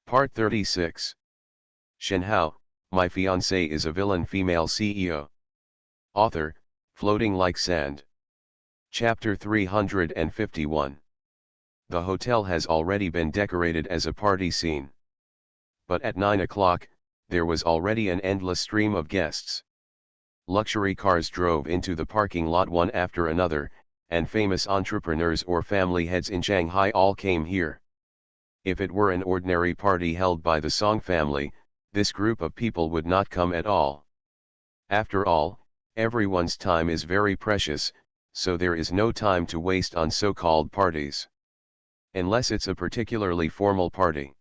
Part 36. Shenhao, My Fiancée is a Villain Female CEO. Author, Floating Like Sand. Chapter 351. The hotel has already been decorated as a party scene. But at 9 o'clock, there was already an endless stream of guests. Luxury cars drove into the parking lot one after another, and famous entrepreneurs or family heads in Shanghai all came here. If it were an ordinary party held by the Song family, this group of people would not come at all. After all, everyone's time is very precious, so there is no time to waste on so-called parties. Unless it's a particularly formal party.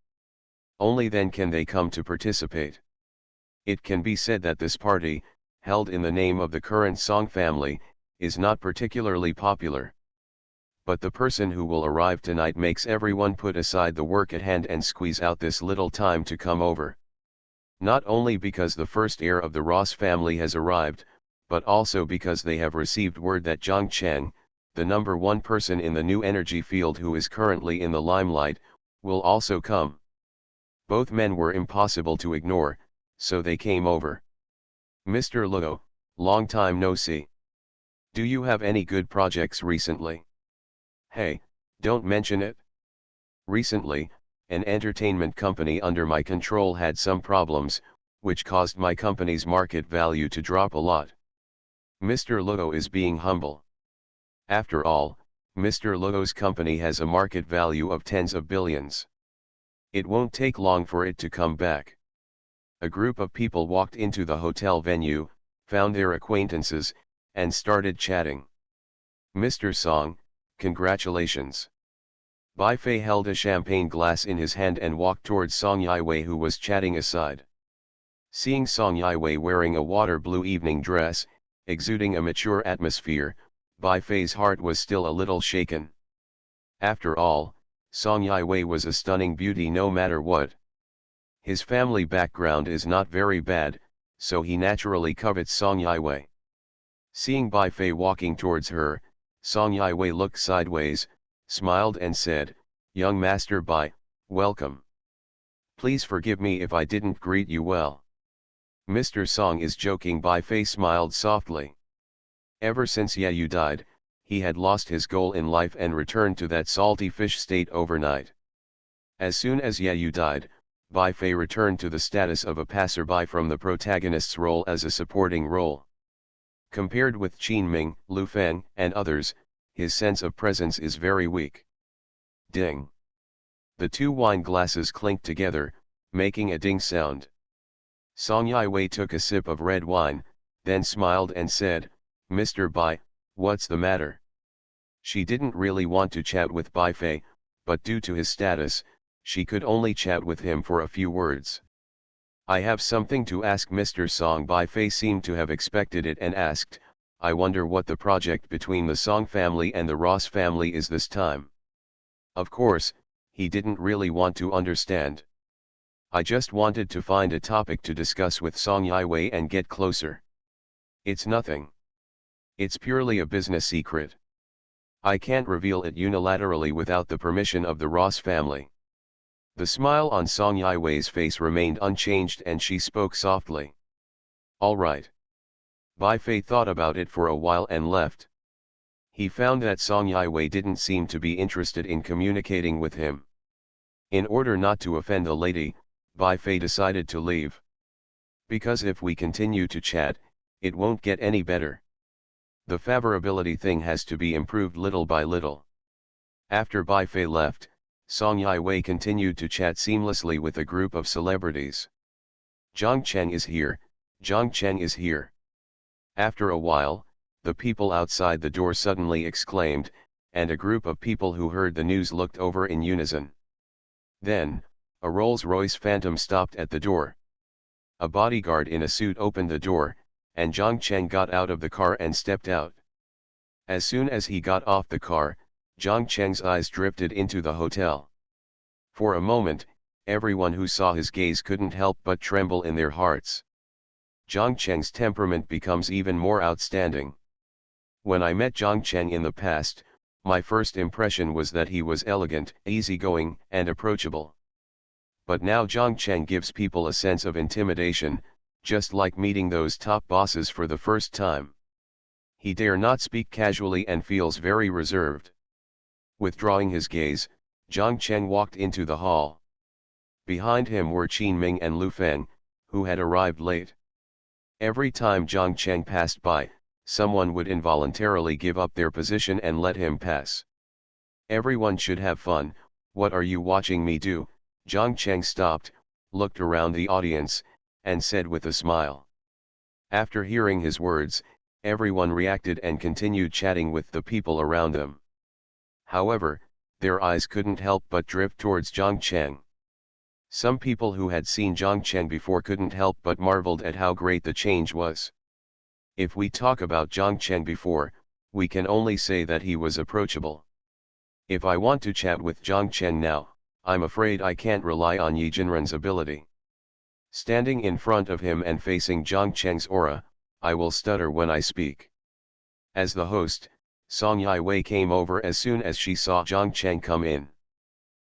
Only then can they come to participate. It can be said that this party, held in the name of the current Song family, is not particularly popular. But the person who will arrive tonight makes everyone put aside the work at hand and squeeze out this little time to come over. Not only because the first heir of the Ross family has arrived, but also because they have received word that Zhang Cheng, the number one person in the new energy field who is currently in the limelight, will also come. Both men were impossible to ignore, so they came over. Mr. Luo, long time no see. Do you have any good projects recently? Hey, don't mention it. Recently, an entertainment company under my control had some problems, which caused my company's market value to drop a lot. Mr. Luo is being humble. After all, Mr. Luo's company has a market value of tens of billions. It won't take long for it to come back. A group of people walked into the hotel venue, found their acquaintances, and started chatting. Mr. Song, congratulations. Bai Fei held a champagne glass in his hand and walked towards Song Yiwei, who was chatting aside. Seeing Song Yiwei wearing a water blue evening dress, exuding a mature atmosphere, Bai Fei's heart was still a little shaken. After all, Song Yiwei was a stunning beauty no matter what. His family background is not very bad, so he naturally covets Song Yiwei. Seeing Bai Fei walking towards her, Song Yiwei looked sideways, smiled and said, "Young Master Bai, welcome. Please forgive me if I didn't greet you well." Mr. Song is joking. Bai Fei smiled softly. Ever since Ye Yu died, he had lost his goal in life and returned to that salty fish state overnight. As soon as Ye Yu died, Bai Fei returned to the status of a passerby from the protagonist's role as a supporting role. Compared with Qin Ming, Lu Feng, and others, his sense of presence is very weak. Ding. The two wine glasses clinked together, making a ding sound. Song Yiwei took a sip of red wine, then smiled and said, "Mr. Bai, what's the matter?" She didn't really want to chat with Bai Fei, but due to his status, she could only chat with him for a few words. "I have something to ask Mr. Song." Bai Fei seemed to have expected it and asked, "I wonder what the project between the Song family and the Ross family is this time." Of course, he didn't really want to understand. "I just wanted to find a topic to discuss with Song Yiwei and get closer. It's nothing. It's purely a business secret. I can't reveal it unilaterally without the permission of the Ross family." The smile on Song Yiwei's face remained unchanged and she spoke softly. "All right." Bai Fei thought about it for a while and left. He found that Song Yiwei didn't seem to be interested in communicating with him. In order not to offend the lady, Bai Fei decided to leave. Because if we continue to chat, it won't get any better. The favorability thing has to be improved little by little. After Bai Fei left, Song Yiwei continued to chat seamlessly with a group of celebrities. "Zhang Cheng is here, Zhang Cheng is here." After a while, the people outside the door suddenly exclaimed, and a group of people who heard the news looked over in unison. Then, a Rolls-Royce Phantom stopped at the door. A bodyguard in a suit opened the door, and Zhang Cheng got out of the car and stepped out. As soon as he got off the car, Zhang Cheng's eyes drifted into the hotel. For a moment, everyone who saw his gaze couldn't help but tremble in their hearts. Zhang Cheng's temperament becomes even more outstanding. When I met Zhang Cheng in the past, my first impression was that he was elegant, easygoing, and approachable. But now Zhang Cheng gives people a sense of intimidation, just like meeting those top bosses for the first time. He dare not speak casually and feels very reserved. Withdrawing his gaze, Zhang Cheng walked into the hall. Behind him were Qin Ming and Lu Feng, who had arrived late. Every time Zhang Cheng passed by, someone would involuntarily give up their position and let him pass. Everyone should have fun. What are you watching me do? Zhang Cheng stopped, looked around the audience, and said with a smile. After hearing his words, everyone reacted and continued chatting with the people around them. However, their eyes couldn't help but drift towards Zhang Cheng. Some people who had seen Zhang Cheng before couldn't help but marveled at how great the change was. If we talk about Zhang Cheng before, we can only say that he was approachable. If I want to chat with Zhang Cheng now, I'm afraid I can't rely on Yi Jinren's ability. Standing in front of him and facing Zhang Cheng's aura, I will stutter when I speak. As the host, Song Yiwei came over as soon as she saw Zhang Cheng come in.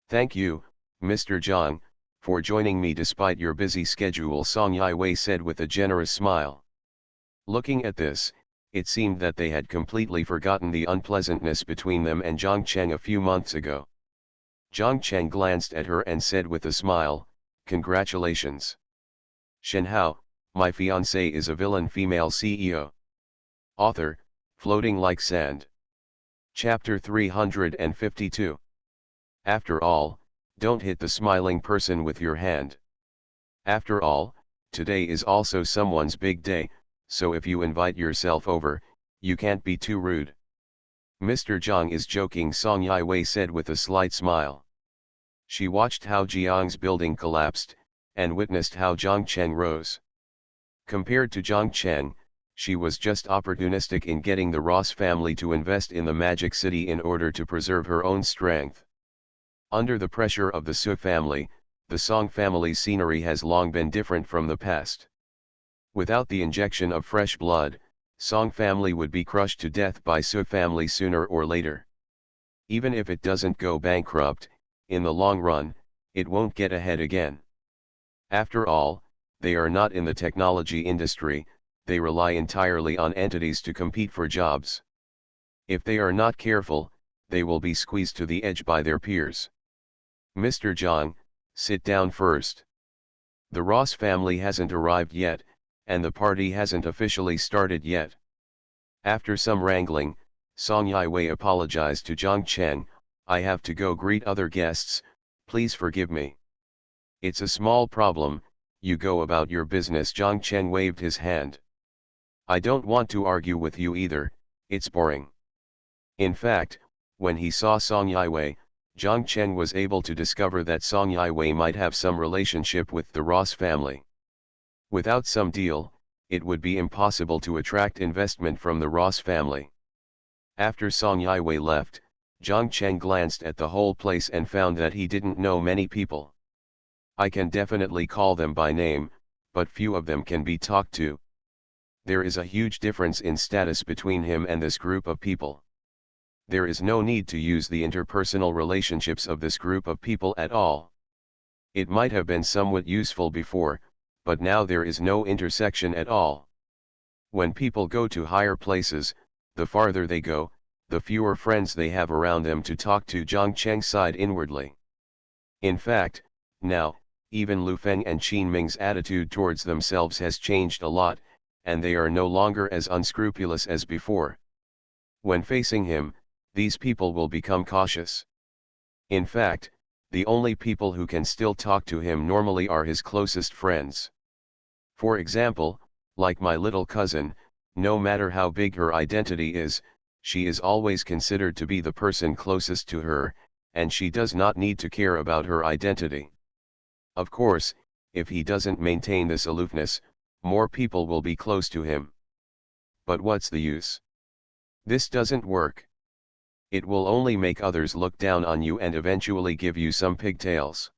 Thank you, Mr. Zhang, for joining me despite your busy schedule, Song Yiwei said with a generous smile. Looking at this, it seemed that they had completely forgotten the unpleasantness between them and Zhang Cheng a few months ago. Zhang Cheng glanced at her and said with a smile, "Congratulations. Shenhao, my fiancée is a villain female CEO." Author, Floating Like Sand. Chapter 352. After all, don't hit the smiling person with your hand. After all, today is also someone's big day, so if you invite yourself over, you can't be too rude. Mr. Zhang is joking, Song Yiwei said with a slight smile. She watched how Jiang's building collapsed, and witnessed how Zhang Cheng rose. Compared to Zhang Cheng, she was just opportunistic in getting the Ross family to invest in the Magic City in order to preserve her own strength. Under the pressure of the Su family, the Song family's scenery has long been different from the past. Without the injection of fresh blood, Song family would be crushed to death by Su family sooner or later. Even if it doesn't go bankrupt, in the long run, it won't get ahead again. After all, they are not in the technology industry, they rely entirely on entities to compete for jobs. If they are not careful, they will be squeezed to the edge by their peers. Mr. Zhang, sit down first. The Ross family hasn't arrived yet, and the party hasn't officially started yet. After some wrangling, Song Yiwei apologized to Zhang Cheng. I have to go greet other guests, please forgive me. It's a small problem, you go about your business. Zhang Cheng waved his hand. I don't want to argue with you either, it's boring. In fact, when he saw Song Yiwei, Zhang Cheng was able to discover that Song Yiwei might have some relationship with the Ross family. Without some deal, it would be impossible to attract investment from the Ross family. After Song Yiwei left, Zhang Cheng glanced at the whole place and found that he didn't know many people. I can definitely call them by name, but few of them can be talked to. There is a huge difference in status between him and this group of people. There is no need to use the interpersonal relationships of this group of people at all. It might have been somewhat useful before, but now there is no intersection at all. When people go to higher places, the farther they go, the fewer friends they have around them to talk to. Zhang Cheng sighed inwardly. In fact, now, even Lu Feng and Qin Ming's attitude towards themselves has changed a lot, and they are no longer as unscrupulous as before. When facing him, these people will become cautious. In fact, the only people who can still talk to him normally are his closest friends. For example, like my little cousin, no matter how big her identity is, she is always considered to be the person closest to her, and she does not need to care about her identity. Of course, if he doesn't maintain this aloofness, more people will be close to him. But what's the use? This doesn't work. It will only make others look down on you and eventually give you some pigtails.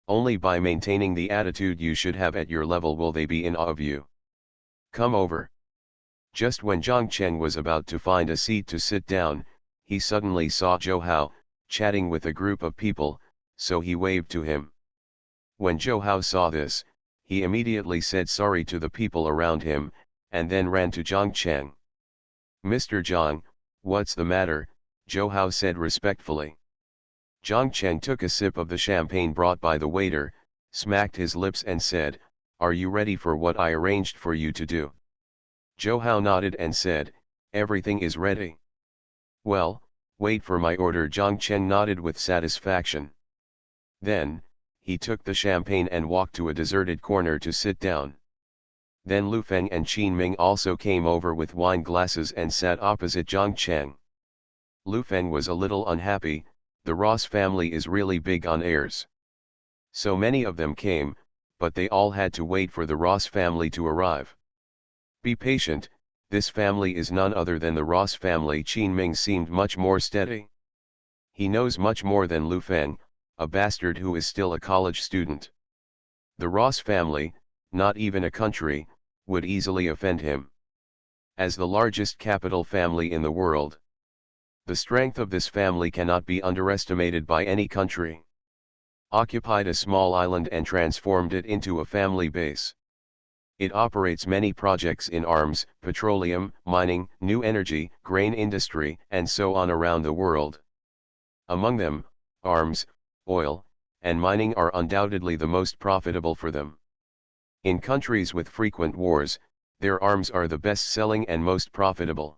Only by maintaining the attitude you should have at your level will they be in awe of you. Come over. Just when Zhang Cheng was about to find a seat to sit down, he suddenly saw Zhou Hao, chatting with a group of people, so he waved to him. When Zhou saw this, he immediately said sorry to the people around him, and then ran to Zhang Cheng. "Mr. Zhang, what's the matter?" Zhou said respectfully. Zhang Cheng took a sip of the champagne brought by the waiter, smacked his lips and said, "Are you ready for what I arranged for you to do?" Zhou nodded and said, "Everything is ready." "Well, wait for my order." Zhang Cheng nodded with satisfaction. Then, he took the champagne and walked to a deserted corner to sit down. Then Lu Feng and Qin Ming also came over with wine glasses and sat opposite Zhang Cheng. Lu Feng was a little unhappy. The Ross family is really big on heirs. So many of them came, but they all had to wait for the Ross family to arrive. "Be patient, this family is none other than the Ross family." Qin Ming seemed much more steady. He knows much more than Lu Feng, a bastard who is still a college student. The Ross family, not even a country, would easily offend him. As the largest capital family in the world, the strength of this family cannot be underestimated by any country. Occupied a small island and transformed it into a family base. It operates many projects in arms, petroleum, mining, new energy, grain industry, and so on around the world. Among them, arms, oil, and mining are undoubtedly the most profitable for them. In countries with frequent wars, their arms are the best-selling and most profitable.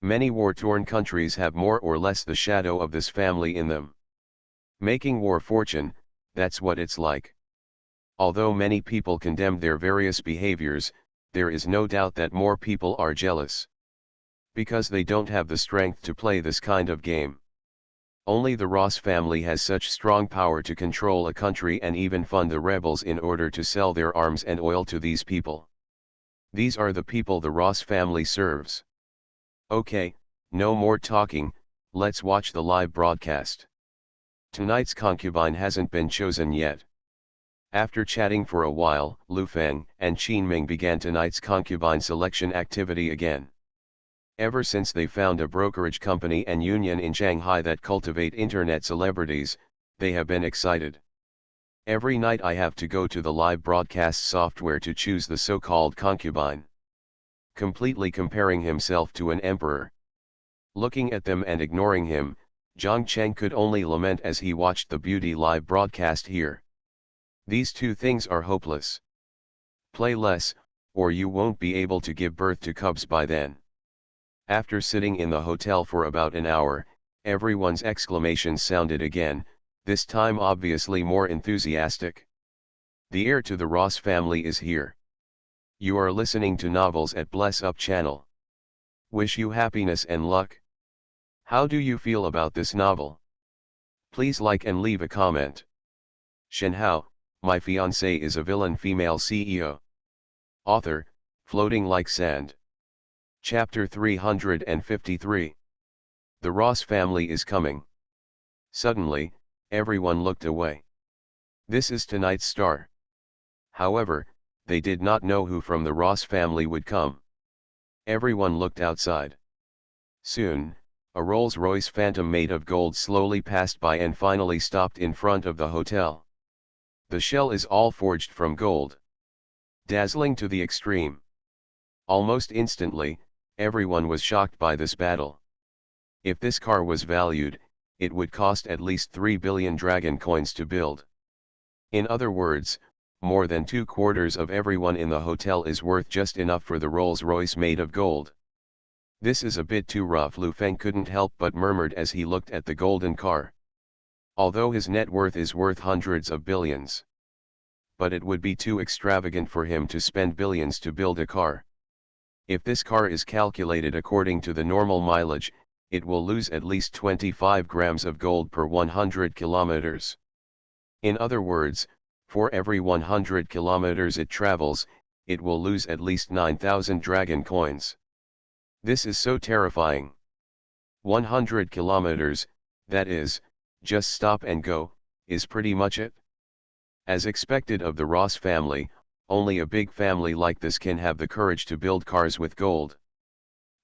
Many war-torn countries have more or less the shadow of this family in them. Making war fortune, that's what it's like. Although many people condemn their various behaviors, there is no doubt that more people are jealous. Because they don't have the strength to play this kind of game. Only the Ross family has such strong power to control a country and even fund the rebels in order to sell their arms and oil to these people. These are the people the Ross family serves. Okay, no more talking, let's watch the live broadcast. Tonight's concubine hasn't been chosen yet. After chatting for a while, Lu Feng and Qin Ming began tonight's concubine selection activity again. Ever since they found a brokerage company and union in Shanghai that cultivate internet celebrities, they have been excited. Every night I have to go to the live broadcast software to choose the so-called concubine. Completely comparing himself to an emperor. Looking at them and ignoring him, Zhang Cheng could only lament as he watched the beauty live broadcast here. These two things are hopeless. Play less, or you won't be able to give birth to cubs by then. After sitting in the hotel for about an hour, everyone's exclamations sounded again, this time obviously more enthusiastic. The heir to the Ross family is here. You are listening to Novels at Bless Up channel. Wish you happiness and luck. How do you feel about this novel? Please like and leave a comment. Shenhao, my fiancée is a villain female CEO. Author, Floating Like Sand. Chapter 353. The Ross family is coming. Suddenly, everyone looked away. This is tonight's star. However, they did not know who from the Ross family would come. Everyone looked outside. Soon, a Rolls-Royce Phantom made of gold slowly passed by and finally stopped in front of the hotel. The shell is all forged from gold. Dazzling to the extreme. Almost instantly, everyone was shocked by this battle. If this car was valued, it would cost at least 3 billion dragon coins to build. In other words, more than 2/4 of everyone in the hotel is worth just enough for the Rolls-Royce made of gold. This is a bit too rough, Lu Feng couldn't help but murmured as he looked at the golden car. Although his net worth is worth hundreds of billions. But it would be too extravagant for him to spend billions to build a car. If this car is calculated according to the normal mileage, it will lose at least 25 grams of gold per 100 kilometers. In other words, for every 100 kilometers it travels, it will lose at least 9,000 dragon coins. This is so terrifying. 100 kilometers, that is, just stop and go, is pretty much it. As expected of the Ross family, only a big family like this can have the courage to build cars with gold.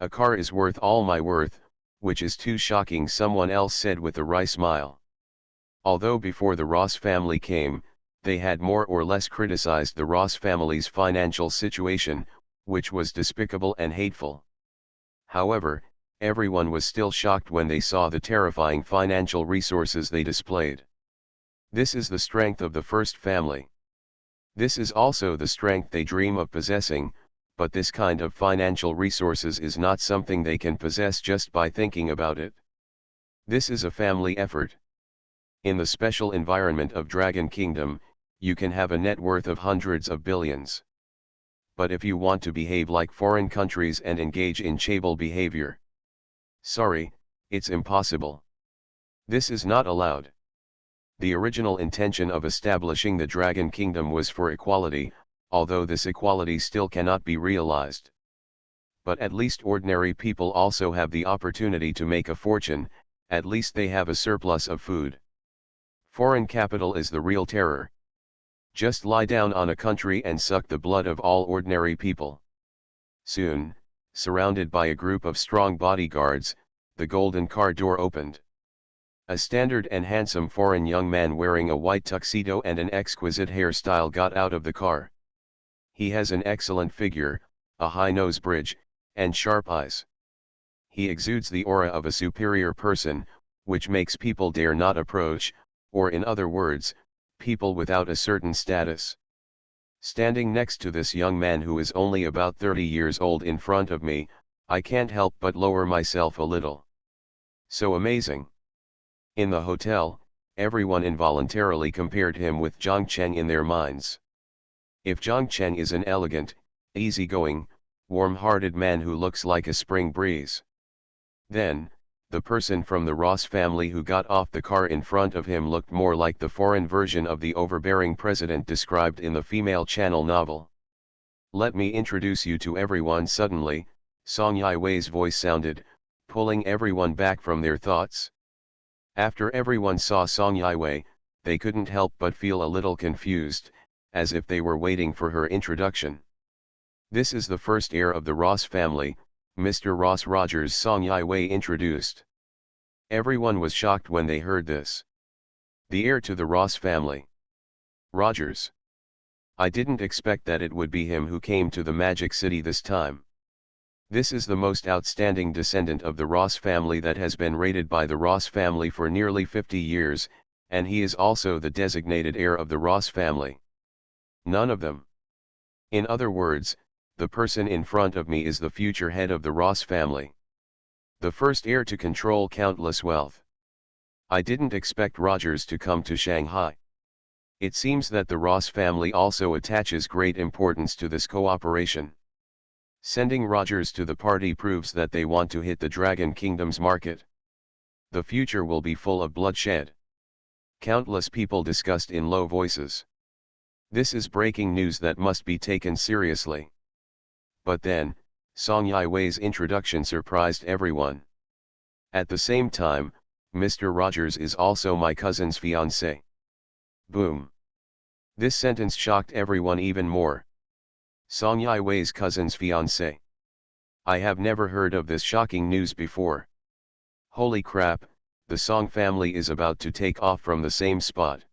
A car is worth all my worth, which is too shocking, someone else said with a wry smile. Although before the Ross family came, they had more or less criticized the Ross family's financial situation, which was despicable and hateful. However, everyone was still shocked when they saw the terrifying financial resources they displayed. This is the strength of the first family. This is also the strength they dream of possessing, but this kind of financial resources is not something they can possess just by thinking about it. This is a family effort. In the special environment of Dragon Kingdom, you can have a net worth of hundreds of billions. But if you want to behave like foreign countries and engage in chaebol behavior, sorry, it's impossible. This is not allowed. The original intention of establishing the Dragon Kingdom was for equality, although this equality still cannot be realized. But at least ordinary people also have the opportunity to make a fortune, at least they have a surplus of food. Foreign capital is the real terror. Just lie down on a country and suck the blood of all ordinary people. Soon, surrounded by a group of strong bodyguards, the golden car door opened. A standard and handsome foreign young man wearing a white tuxedo and an exquisite hairstyle got out of the car. He has an excellent figure, a high nose bridge, and sharp eyes. He exudes the aura of a superior person, which makes people dare not approach, or in other words, people without a certain status. Standing next to this young man who is only about 30 years old in front of me, I can't help but lower myself a little. So amazing. In the hotel, everyone involuntarily compared him with Zhang Cheng in their minds. If Zhang Cheng is an elegant, easygoing, warm-hearted man who looks like a spring breeze, then, the person from the Ross family who got off the car in front of him looked more like the foreign version of the overbearing president described in the female channel novel. Let me introduce you to everyone. Suddenly, Song Yiwei's voice sounded, pulling everyone back from their thoughts. After everyone saw Song Yiwei, they couldn't help but feel a little confused, as if they were waiting for her introduction. This is the first heir of the Ross family, Mr. Ross Rogers. Song Yiwei introduced. Everyone was shocked when they heard this. The heir to the Ross family. Rogers. I didn't expect that it would be him who came to the Magic City this time. This is the most outstanding descendant of the Ross family that has been rated by the Ross family for nearly 50 years, and he is also the designated heir of the Ross family. None of them. In other words, the person in front of me is the future head of the Ross family. The first heir to control countless wealth. I didn't expect Rogers to come to Shanghai. It seems that the Ross family also attaches great importance to this cooperation. Sending Rogers to the party proves that they want to hit the Dragon Kingdom's market. The future will be full of bloodshed. Countless people discussed in low voices. This is breaking news that must be taken seriously. But then, Song Yiwei's introduction surprised everyone. At the same time, Mr. Rogers is also my cousin's fiancé. Boom. This sentence shocked everyone even more. Song Yiwei's cousin's fiancé. I have never heard of this shocking news before. Holy crap, the Song family is about to take off from the same spot.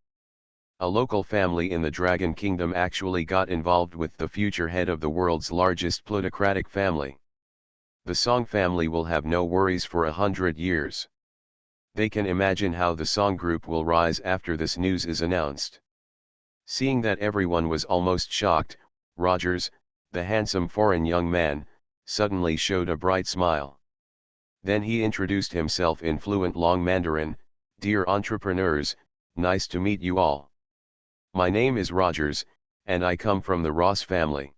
A local family in the Dragon Kingdom actually got involved with the future head of the world's largest plutocratic family. The Song family will have no worries for 100 years. They can imagine how the Song group will rise after this news is announced. Seeing that everyone was almost shocked, Rogers, the handsome foreign young man, suddenly showed a bright smile. Then he introduced himself in fluent Long Mandarin. Dear entrepreneurs, nice to meet you all. My name is Rogers, and I come from the Ross family.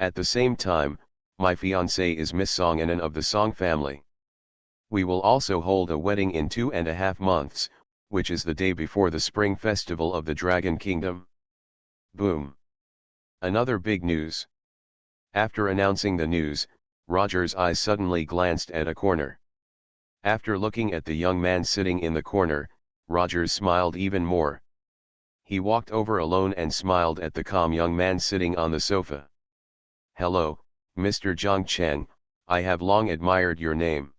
At the same time, my fiancée is Miss Song Anan of the Song family. We will also hold a wedding in 2.5 months, which is the day before the Spring Festival of the Dragon Kingdom. Boom. Another big news. After announcing the news, Roger's eyes suddenly glanced at a corner. After looking at the young man sitting in the corner, Rogers smiled even more. He walked over alone and smiled at the calm young man sitting on the sofa. Hello, Mr. Zhang Cheng, I have long admired your name.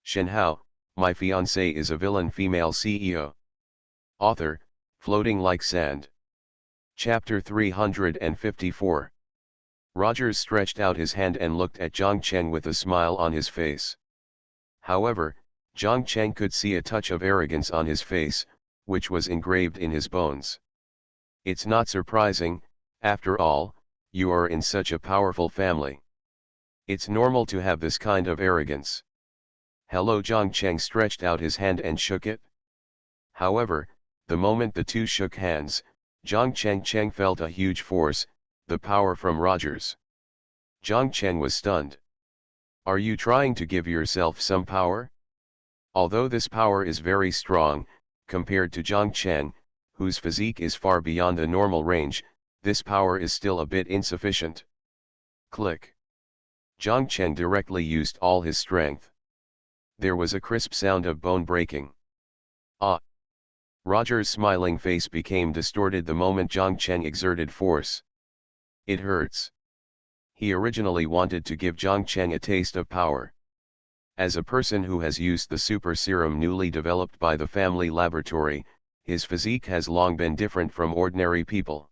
Shenhao, my fiancée is a villain female CEO. Author, Floating Like Sand. Chapter 354. Rogers stretched out his hand and looked at Zhang Cheng with a smile on his face. However, Zhang Cheng could see a touch of arrogance on his face, which was engraved in his bones. It's not surprising, after all, you are in such a powerful family. It's normal to have this kind of arrogance. Hello. Zhang Cheng stretched out his hand and shook it. However, the moment the two shook hands, Zhang Cheng felt a huge force, the power from Rogers. Zhang Cheng was stunned. Are you trying to give yourself some power? Although this power is very strong, compared to Zhang Cheng, whose physique is far beyond the normal range, this power is still a bit insufficient. Click. Zhang Cheng directly used all his strength. There was a crisp sound of bone breaking. Ah! Roger's smiling face became distorted the moment Zhang Cheng exerted force. It hurts. He originally wanted to give Zhang Cheng a taste of power. As a person who has used the super serum newly developed by the family laboratory, his physique has long been different from ordinary people.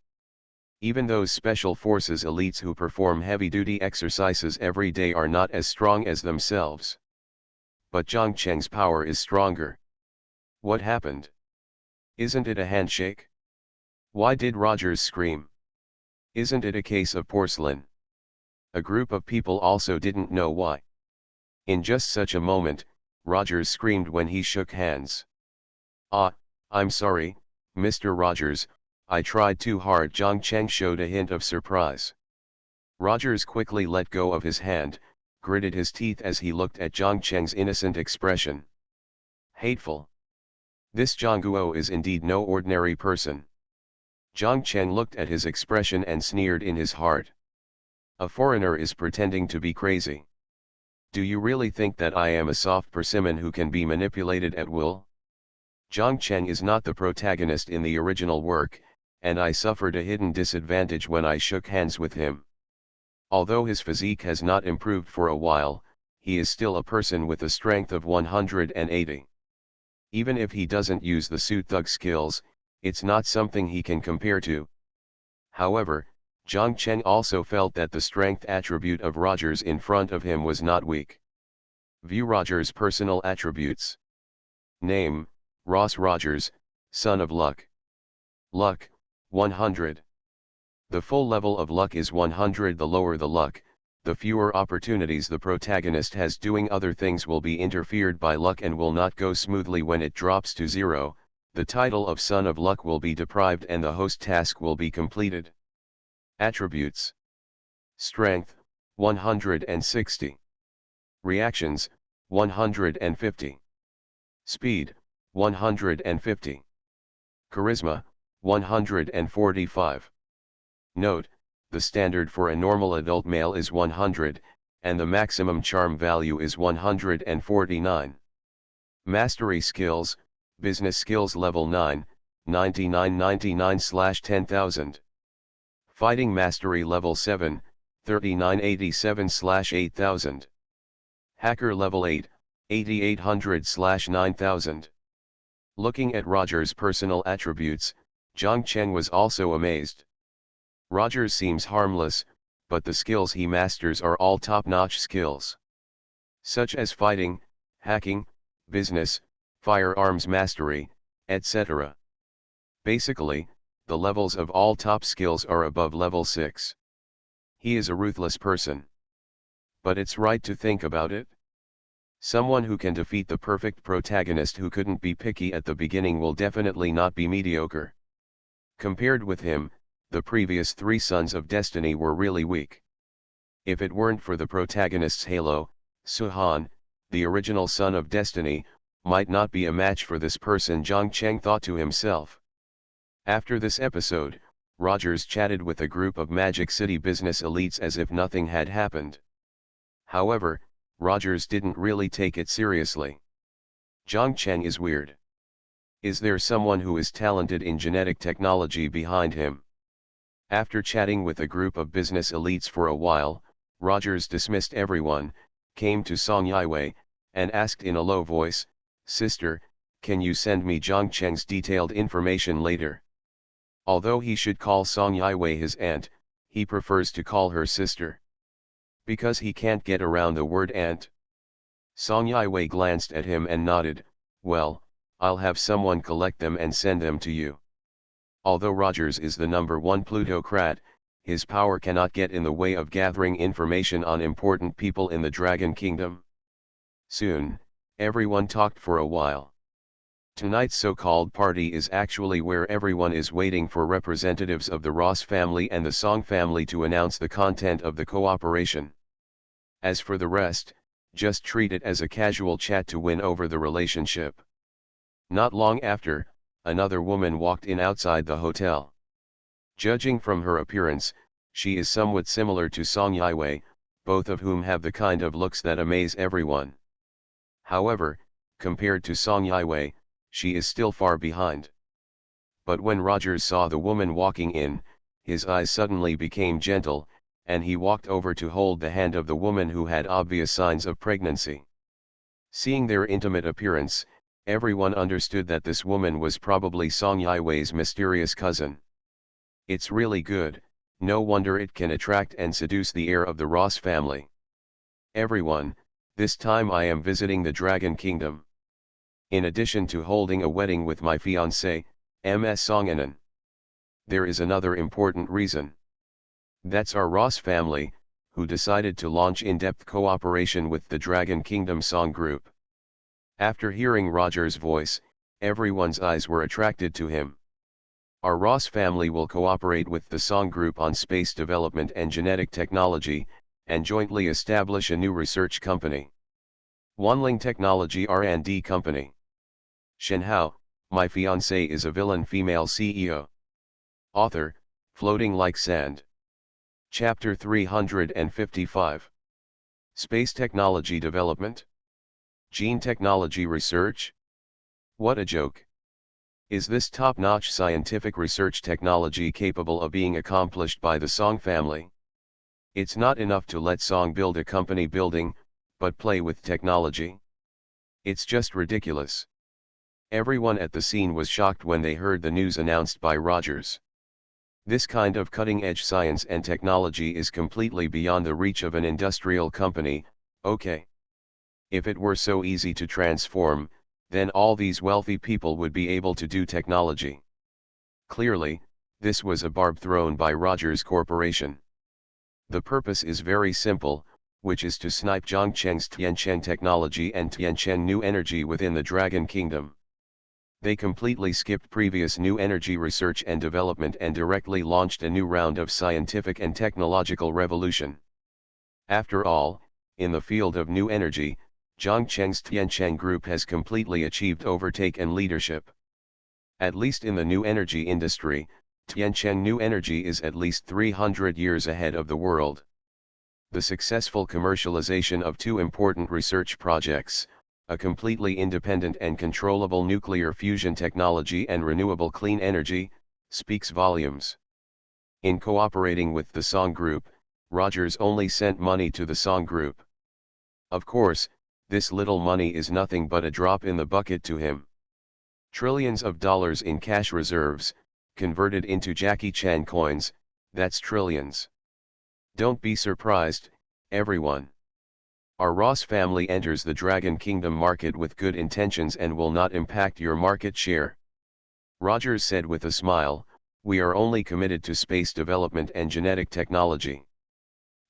Even those special forces elites who perform heavy-duty exercises every day are not as strong as themselves. But Zhang Cheng's power is stronger. What happened? Isn't it a handshake? Why did Rogers scream? Isn't it a case of porcelain? A group of people also didn't know why. In just such a moment, Rogers screamed when he shook hands. Ah, I'm sorry, Mr. Rogers, I tried too hard. Zhang Cheng showed a hint of surprise. Rogers quickly let go of his hand, gritted his teeth as he looked at Zhang Cheng's innocent expression. Hateful. This Zhang Guo is indeed no ordinary person. Zhang Cheng looked at his expression and sneered in his heart. A foreigner is pretending to be crazy. Do you really think that I am a soft persimmon who can be manipulated at will? Zhang Cheng is not the protagonist in the original work, and I suffered a hidden disadvantage when I shook hands with him. Although his physique has not improved for a while, he is still a person with a strength of 180. Even if he doesn't use the suit thug skills, it's not something he can compare to. However, Zhang Cheng also felt that the strength attribute of Rogers in front of him was not weak. View Rogers' personal attributes. Name, Ross Rogers, son of Luck. Luck, 100. The full level of luck is 100. The lower the luck, the fewer opportunities the protagonist has doing other things will be interfered by luck and will not go smoothly. When it drops to 0, the title of Son of Luck will be deprived and the host task will be completed. Attributes. Strength, 160. Reactions, 150. Speed, 150. Charisma, 145. Note, the standard for a normal adult male is 100, and the maximum charm value is 149. Mastery skills, business skills level 9, 9999/10,000. Fighting mastery level 7, 3987/8000. Hacker level 8, 8800/9000. Looking at Rogers' personal attributes, Zhang Cheng was also amazed. Rogers seems harmless, but the skills he masters are all top-notch skills. Such as fighting, hacking, business, firearms mastery, etc. Basically, the levels of all top skills are above level 6. He is a ruthless person. But it's right to think about it. Someone who can defeat the perfect protagonist who couldn't be picky at the beginning will definitely not be mediocre. Compared with him, the previous 3 Sons of Destiny were really weak. If it weren't for the protagonist's halo, Suhan, the original Son of Destiny, might not be a match for this person, Zhang Cheng thought to himself. After this episode, Rogers chatted with a group of Magic City business elites as if nothing had happened. However, Rogers didn't really take it seriously. Zhang Cheng is weird. Is there someone who is talented in genetic technology behind him? After chatting with a group of business elites for a while, Rogers dismissed everyone, came to Song Yiwei, and asked in a low voice, "Sister, can you send me Zhang Cheng's detailed information later?" Although he should call Song Yiwei his aunt, he prefers to call her sister. Because he can't get around the word aunt. Song Yiwei glanced at him and nodded, well, I'll have someone collect them and send them to you. Although Rogers is the #1 plutocrat, his power cannot get in the way of gathering information on important people in the Dragon Kingdom. Soon, everyone talked for a while. Tonight's so-called party is actually where everyone is waiting for representatives of the Ross family and the Song family to announce the content of the cooperation. As for the rest, just treat it as a casual chat to win over the relationship. Not long after, another woman walked in outside the hotel. Judging from her appearance, she is somewhat similar to Song Yiwei, both of whom have the kind of looks that amaze everyone. However, compared to Song Yiwei, she is still far behind. But when Rogers saw the woman walking in, his eyes suddenly became gentle, and he walked over to hold the hand of the woman who had obvious signs of pregnancy. Seeing their intimate appearance, everyone understood that this woman was probably Song Yiwei's mysterious cousin. It's really good, no wonder it can attract and seduce the heir of the Ross family. Everyone, this time I am visiting the Dragon Kingdom. In addition to holding a wedding with my fiancée, Ms. Songanan. There is another important reason. That's our Ross family, who decided to launch in-depth cooperation with the Dragon Kingdom Song Group. After hearing Roger's voice, everyone's eyes were attracted to him. Our Ross family will cooperate with the Song Group on space development and genetic technology, and jointly establish a new research company. Wanling Technology R&D Company. Shenhao, my fiancée is a villain female CEO. Author, Floating Like Sand. Chapter 355. Space Technology Development. Gene Technology Research? What a joke. Is this top-notch scientific research technology capable of being accomplished by the Song family? It's not enough to let Song build a company building, but play with technology. It's just ridiculous. Everyone at the scene was shocked when they heard the news announced by Rogers. This kind of cutting-edge science and technology is completely beyond the reach of an industrial company, okay. If it were so easy to transform, then all these wealthy people would be able to do technology. Clearly, this was a barb thrown by Rogers Corporation. The purpose is very simple, which is to snipe Zhongcheng's Tianquan technology and Tianquan new energy within the Dragon Kingdom. They completely skipped previous new energy research and development and directly launched a new round of scientific and technological revolution. After all, in the field of new energy, Zhongcheng's Tianquan group has completely achieved overtake and leadership. At least in the new energy industry, Tianquan New Energy is at least 300 years ahead of the world. The successful commercialization of two important research projects, a completely independent and controllable nuclear fusion technology and renewable clean energy, speaks volumes. In cooperating with the Song Group, Rogers only sent money to the Song Group. Of course, this little money is nothing but a drop in the bucket to him. Trillions of dollars in cash reserves, converted into Jackie Chan coins, that's trillions. Don't be surprised, everyone. Our Ross family enters the Dragon Kingdom market with good intentions and will not impact your market share. Rogers said with a smile, we are only committed to space development and genetic technology.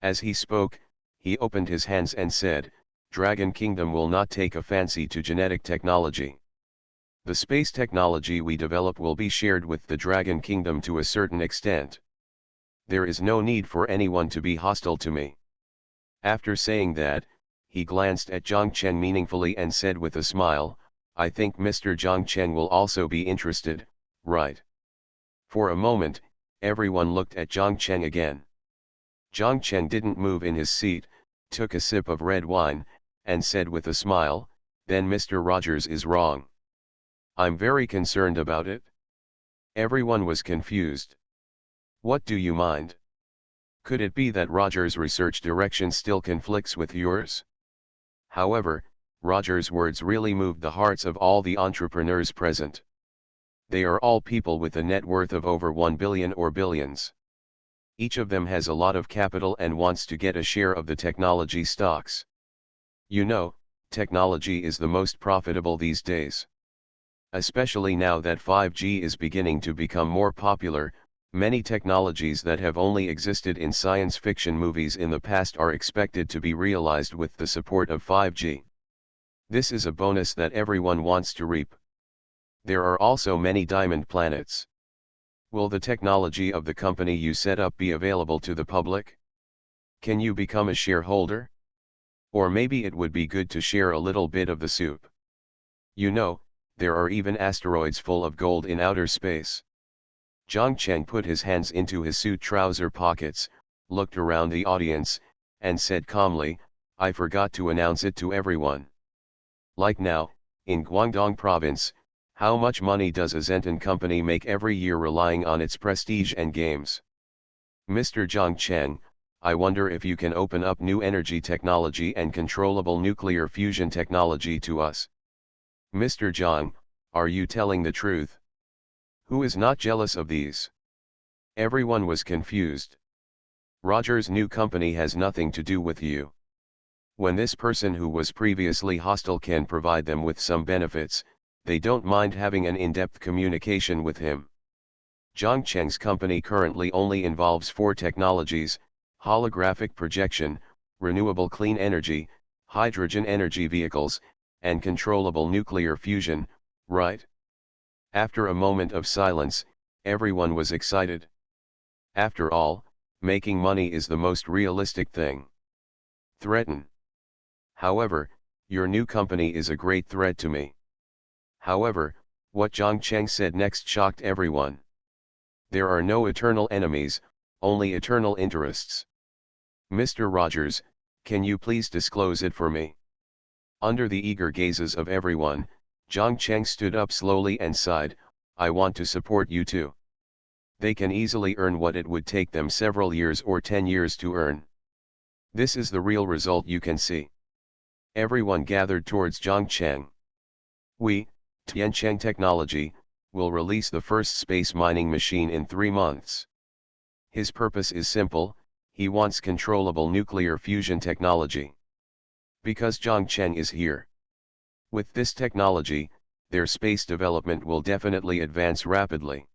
As he spoke, he opened his hands and said, Dragon Kingdom will not take a fancy to genetic technology. The space technology we develop will be shared with the Dragon Kingdom to a certain extent. There is no need for anyone to be hostile to me. After saying that, he glanced at Zhongcheng meaningfully and said with a smile, I think Mr. Zhongcheng will also be interested, right? For a moment, everyone looked at Zhongcheng again. Zhongcheng didn't move in his seat, took a sip of red wine, and said with a smile, then Mr. Rogers is wrong. I'm very concerned about it. Everyone was confused. What do you mind? Could it be that Rogers' research direction still conflicts with yours? However, Rogers' words really moved the hearts of all the entrepreneurs present. They are all people with a net worth of over 1 billion or billions. Each of them has a lot of capital and wants to get a share of the technology stocks. You know, technology is the most profitable these days. Especially now that 5G is beginning to become more popular, many technologies that have only existed in science fiction movies in the past are expected to be realized with the support of 5G. This is a bonus that everyone wants to reap. There are also many diamond planets. Will the technology of the company you set up be available to the public? Can you become a shareholder? Or maybe it would be good to share a little bit of the soup. You know, there are even asteroids full of gold in outer space. Zhang Cheng put his hands into his suit trouser pockets, looked around the audience, and said calmly, I forgot to announce it to everyone. Like now, in Guangdong province, how much money does a Zenton company make every year relying on its prestige and games? Mr. Zhang Cheng, I wonder if you can open up new energy technology and controllable nuclear fusion technology to us. Mr. Zhang, are you telling the truth? Who is not jealous of these? Everyone was confused. Roger's new company has nothing to do with you. When this person who was previously hostile can provide them with some benefits, they don't mind having an in-depth communication with him. Zhang Cheng's company currently only involves 4 technologies: holographic projection, renewable clean energy, hydrogen energy vehicles, and controllable nuclear fusion, right? After a moment of silence, everyone was excited. After all, making money is the most realistic thing. Threaten. However, your new company is a great threat to me. However, what Zhang Cheng said next shocked everyone. There are no eternal enemies, only eternal interests. Mr. Rogers, can you please disclose it for me? Under the eager gazes of everyone, Zhang Cheng stood up slowly and sighed, I want to support you too. They can easily earn what it would take them several years or 10 years to earn. This is the real result you can see. Everyone gathered towards Zhang Cheng. We, Tiancheng Technology, will release the first space mining machine in 3 months. His purpose is simple, he wants controllable nuclear fusion technology. Because Zhang Cheng is here. With this technology, their space development will definitely advance rapidly.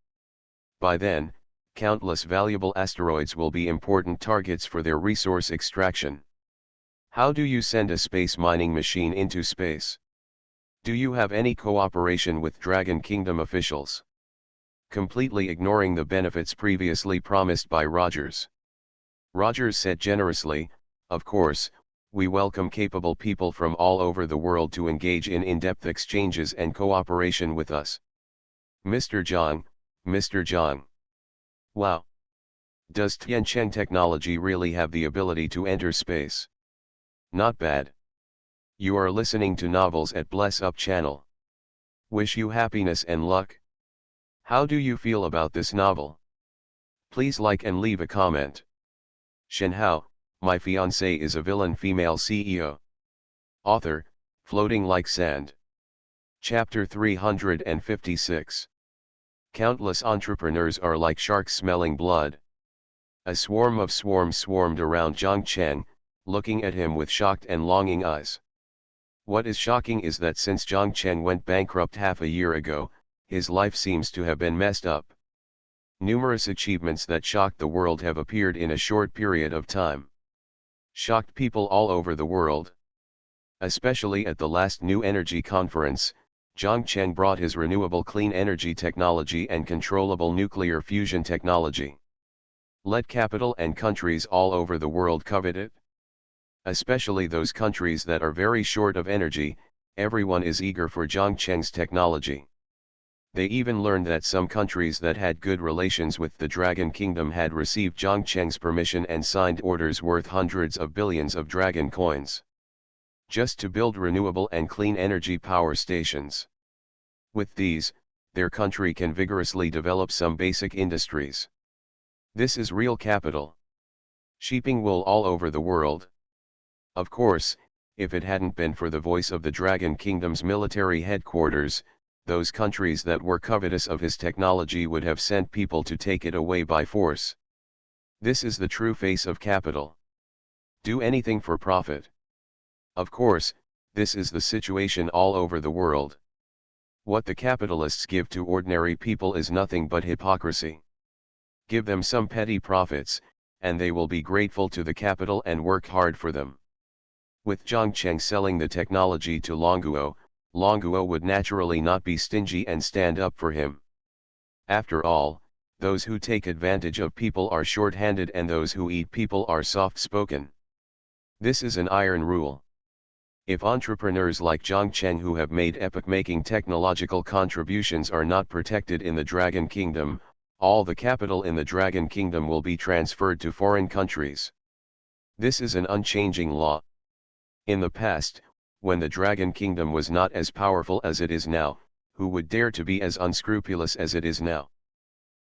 By then, countless valuable asteroids will be important targets for their resource extraction. How do you send a space mining machine into space? Do you have any cooperation with Dragon Kingdom officials? Completely ignoring the benefits previously promised by Rogers. Rogers said generously, of course, we welcome capable people from all over the world to engage in in-depth exchanges and cooperation with us. Mr. Zhang, Mr. Zhang. Wow! Does Tiancheng Technology really have the ability to enter space? Not bad. You are listening to Novels at Bless Up channel. Wish you happiness and luck. How do you feel about this novel? Please like and leave a comment. Shenhao, my fiancée is a villain female CEO. Author, Floating Like Sand. Chapter 356. Countless entrepreneurs are like sharks smelling blood. A swarm of swarms swarmed around Zhang Cheng, looking at him with shocked and longing eyes. What is shocking is that since Zhang Cheng went bankrupt half a year ago, his life seems to have been messed up. Numerous achievements that shocked the world have appeared in a short period of time. Shocked people all over the world. Especially at the last New Energy Conference, Zhang Cheng brought his renewable clean energy technology and controllable nuclear fusion technology. Let capital and countries all over the world covet it. Especially those countries that are very short of energy, everyone is eager for Zhang Cheng's technology. They even learned that some countries that had good relations with the Dragon Kingdom had received Zhang Cheng's permission and signed orders worth hundreds of billions of dragon coins. Just to build renewable and clean energy power stations. With these, their country can vigorously develop some basic industries. This is real capital. Sheeping wool all over the world. Of course, if it hadn't been for the voice of the Dragon Kingdom's military headquarters, those countries that were covetous of his technology would have sent people to take it away by force. This is the true face of capital. Do anything for profit. Of course, this is the situation all over the world. What the capitalists give to ordinary people is nothing but hypocrisy. Give them some petty profits, and they will be grateful to the capital and work hard for them. With Zhongcheng selling the technology to Longuo, Longuo would naturally not be stingy and stand up for him. After all, those who take advantage of people are short-handed and those who eat people are soft-spoken. This is an iron rule. If entrepreneurs like Zhongcheng who have made epoch-making technological contributions are not protected in the Dragon Kingdom, all the capital in the Dragon Kingdom will be transferred to foreign countries. This is an unchanging law. In the past, when the Dragon Kingdom was not as powerful as it is now, who would dare to be as unscrupulous as it is now?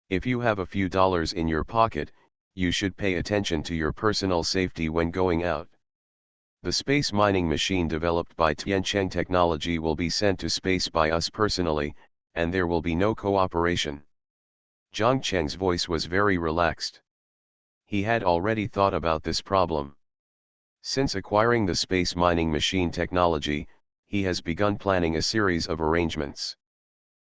If you have a few dollars in your pocket, you should pay attention to your personal safety when going out. The space mining machine developed by Tiancheng Technology will be sent to space by us personally, and there will be no cooperation. Zhongcheng's voice was very relaxed. He had already thought about this problem. Since acquiring the space mining machine technology, he has begun planning a series of arrangements.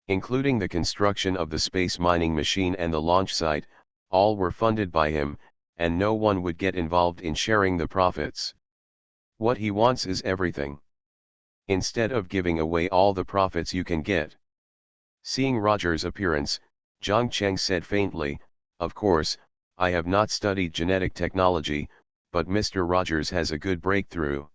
Including the construction of the space mining machine and the launch site, all were funded by him, and no one would get involved in sharing the profits. What he wants is everything. Instead of giving away all the profits you can get. Seeing Roger's appearance, Zhongcheng said faintly, "Of course, I have not studied genetic technology, but Mr. Rogers has a good breakthrough.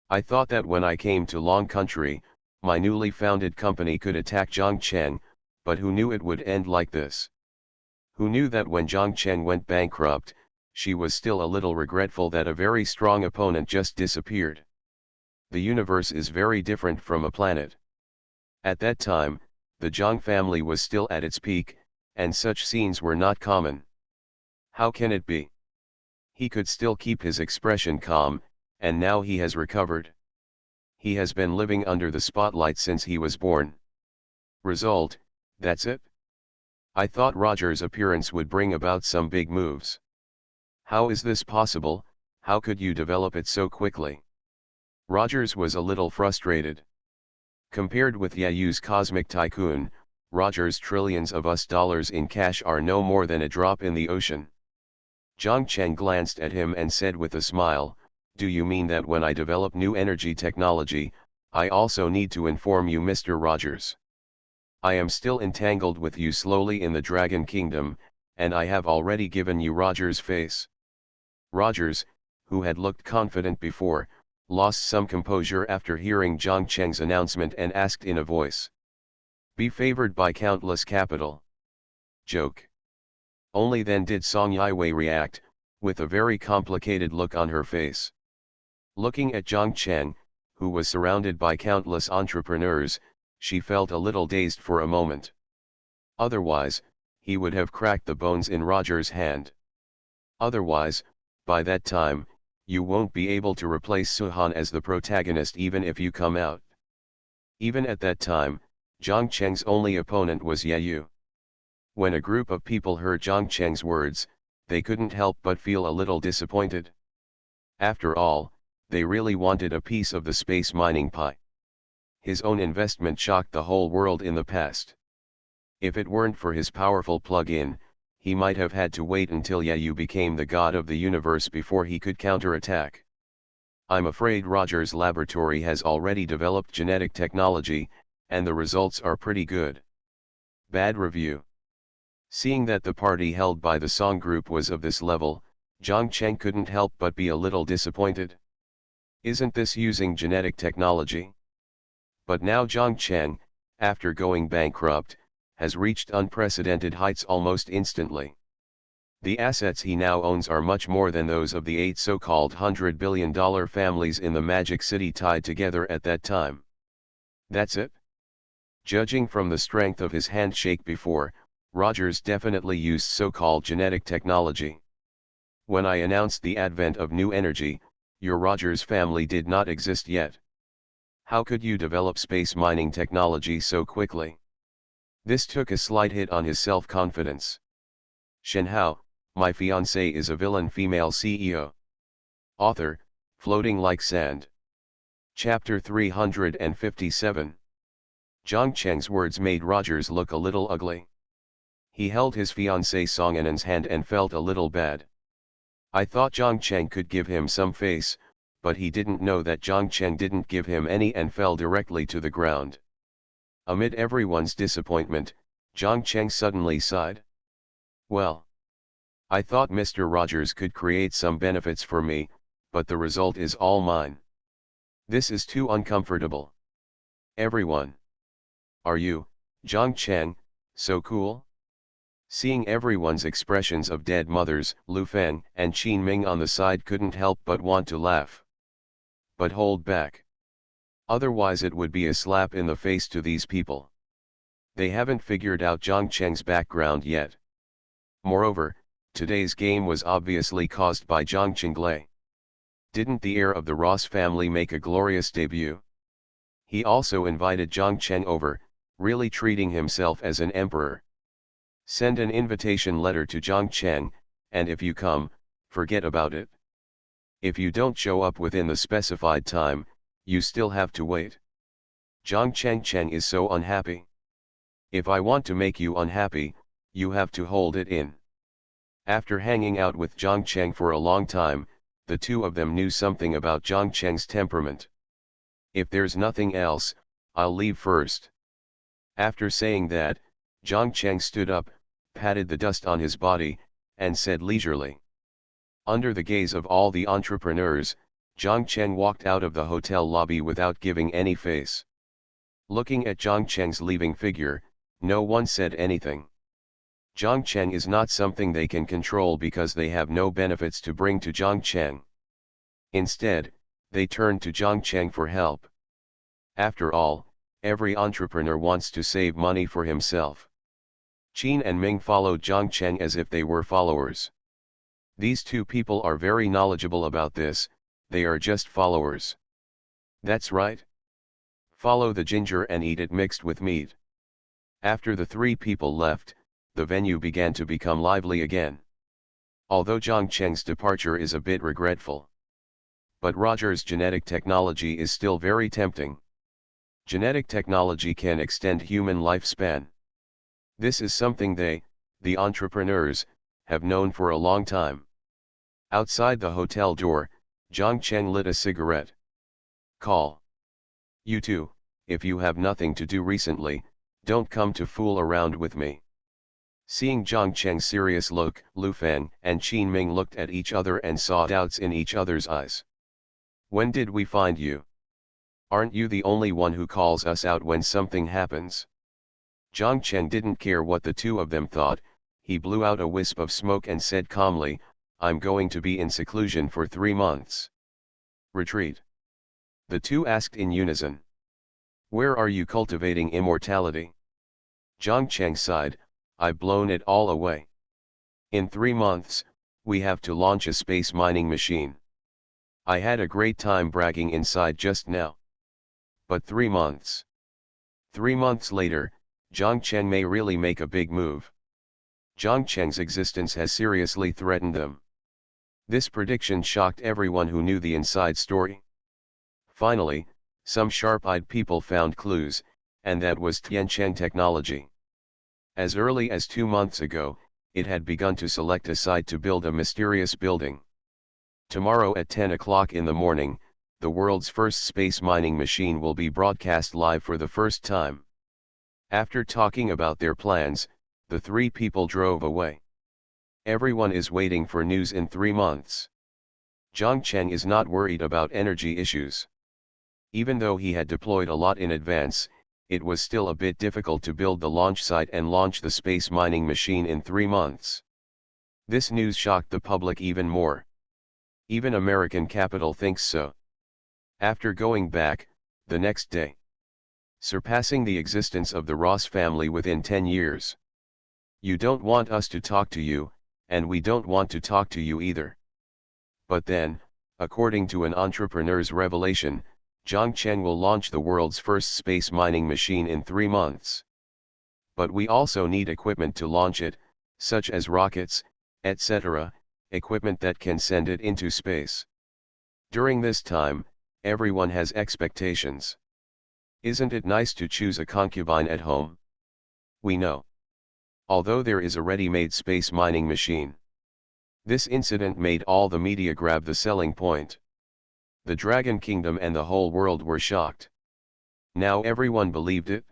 I thought that when I came to Long Country, my newly founded company could attack Zhongcheng, but who knew it would end like this? Who knew that when Zhongcheng went bankrupt, she was still a little regretful that a very strong opponent just disappeared. The universe is very different from a planet. At that time, the Zhang family was still at its peak, and such scenes were not common. How can it be? He could still keep his expression calm, and now he has recovered. He has been living under the spotlight since he was born. Result, that's it? I thought Roger's appearance would bring about some big moves. How is this possible? How could you develop it so quickly?" Rogers was a little frustrated. Compared with Yayu's cosmic tycoon, Roger's trillions of US dollars in cash are no more than a drop in the ocean. Zhongcheng glanced at him and said with a smile, "Do you mean that when I develop new energy technology, I also need to inform you, Mr. Rogers? I am still entangled with you slowly in the Dragon Kingdom, and I have already given you Roger's face." Rogers, who had looked confident before, lost some composure after hearing Zhongcheng's announcement and asked in a voice, "Be favored by countless capital?" Joke. Only then did Song Yiwei react, with a very complicated look on her face. Looking at Zhongcheng, who was surrounded by countless entrepreneurs, she felt a little dazed for a moment. Otherwise, he would have cracked the bones in Roger's hand. Otherwise, by that time, you won't be able to replace Suhan as the protagonist even if you come out. Even at that time, Zhongcheng's only opponent was Yayu. When a group of people heard Zhongcheng's words, they couldn't help but feel a little disappointed. After all, they really wanted a piece of the space mining pie. His own investment shocked the whole world in the past. If it weren't for his powerful plug-in, he might have had to wait until Yayu became the god of the universe before he could counterattack. I'm afraid Roger's laboratory has already developed genetic technology, and the results are pretty good. Bad review. Seeing that the party held by the Song group was of this level, Zhongcheng couldn't help but be a little disappointed. Isn't this using genetic technology? But now Zhongcheng, after going bankrupt, has reached unprecedented heights almost instantly. The assets he now owns are much more than those of the 8 so-called $100 billion families in the Magic City tied together at that time. That's it? Judging from the strength of his handshake before, Rogers definitely used so-called genetic technology. When I announced the advent of new energy, your Rogers family did not exist yet. How could you develop space mining technology so quickly? This took a slight hit on his self-confidence. Shenhao, my fiancée is a villain female CEO. Author, Floating Like Sand. Chapter 357. Zhang Cheng's words made Rogers look a little ugly. He held his fiancée Song Anan's hand and felt a little bad. I thought Zhang Cheng could give him some face, but he didn't know that Zhang Cheng didn't give him any and fell directly to the ground. Amid everyone's disappointment, Zhang Cheng suddenly sighed. Well, I thought Mr. Rogers could create some benefits for me, but the result is all mine. This is too uncomfortable. Everyone. Are you, Zhang Cheng, so cool? Seeing everyone's expressions of dead mothers, Lu Feng and Qin Ming on the side couldn't help but want to laugh. But hold back. Otherwise it would be a slap in the face to these people. They haven't figured out Zhang Cheng's background yet. Moreover, today's game was obviously caused by Zhang Chenglei. Didn't the heir of the Ross family make a glorious debut? He also invited Zhang Cheng over, really treating himself as an emperor. Send an invitation letter to Zhang Cheng, and if you come, forget about it. If you don't show up within the specified time, you still have to wait. Zhang Cheng is so unhappy. If I want to make you unhappy, you have to hold it in. After hanging out with Zhang Cheng for a long time, the two of them knew something about Zhang Cheng's temperament. If there's nothing else, I'll leave first. After saying that, Zhang Cheng stood up, patted the dust on his body, and said leisurely. Under the gaze of all the entrepreneurs, Zhang Cheng walked out of the hotel lobby without giving any face. Looking at Zhang Cheng's leaving figure, no one said anything. Zhang Cheng is not something they can control because they have no benefits to bring to Zhang Cheng. Instead, they turned to Zhang Cheng for help. After all, every entrepreneur wants to save money for himself. Qin and Ming followed Zhang Cheng as if they were followers. These two people are very knowledgeable about this, they are just followers. That's right. Follow the ginger and eat it mixed with meat. After the three people left, the venue began to become lively again. Although Zhang Cheng's departure is a bit regretful. But Roger's genetic technology is still very tempting. Genetic technology can extend human lifespan. This is something they, the entrepreneurs, have known for a long time. Outside the hotel door, Zhang Cheng lit a cigarette. Call. You two, if you have nothing to do recently, don't come to fool around with me. Seeing Zhang Cheng's serious look, Lu Feng and Qin Ming looked at each other and saw doubts in each other's eyes. When did we find you? Aren't you the only one who calls us out when something happens? Zhang Cheng didn't care what the two of them thought, he blew out a wisp of smoke and said calmly, I'm going to be in seclusion for 3 months. Retreat. The two asked in unison. Where are you cultivating immortality? Zhang Cheng sighed, I've blown it all away. In 3 months, we have to launch a space mining machine. I had a great time bragging inside just now. But 3 months. 3 months later, Zhang Cheng may really make a big move. Zhang Cheng's existence has seriously threatened them. This prediction shocked everyone who knew the inside story. Finally, some sharp-eyed people found clues, and that was Tiancheng technology. As early as 2 months ago, it had begun to select a site to build a mysterious building. Tomorrow at 10 o'clock in the morning, the world's first space mining machine will be broadcast live for the first time. After talking about their plans, the three people drove away. Everyone is waiting for news in 3 months. Zhang Cheng is not worried about energy issues. Even though he had deployed a lot in advance, it was still a bit difficult to build the launch site and launch the space mining machine in 3 months. This news shocked the public even more. Even American capital thinks so. After going back, the next day, surpassing the existence of the Ross family within 10 years. You don't want us to talk to you, and we don't want to talk to you either. But then, according to an entrepreneur's revelation, Zhongcheng will launch the world's first space mining machine in 3 months. But we also need equipment to launch it, such as rockets, etc., equipment that can send it into space. During this time, everyone has expectations. Isn't it nice to choose a concubine at home? We know. Although there is a ready-made space mining machine. This incident made all the media grab the selling point. The Dragon Kingdom and the whole world were shocked. Now everyone believed it.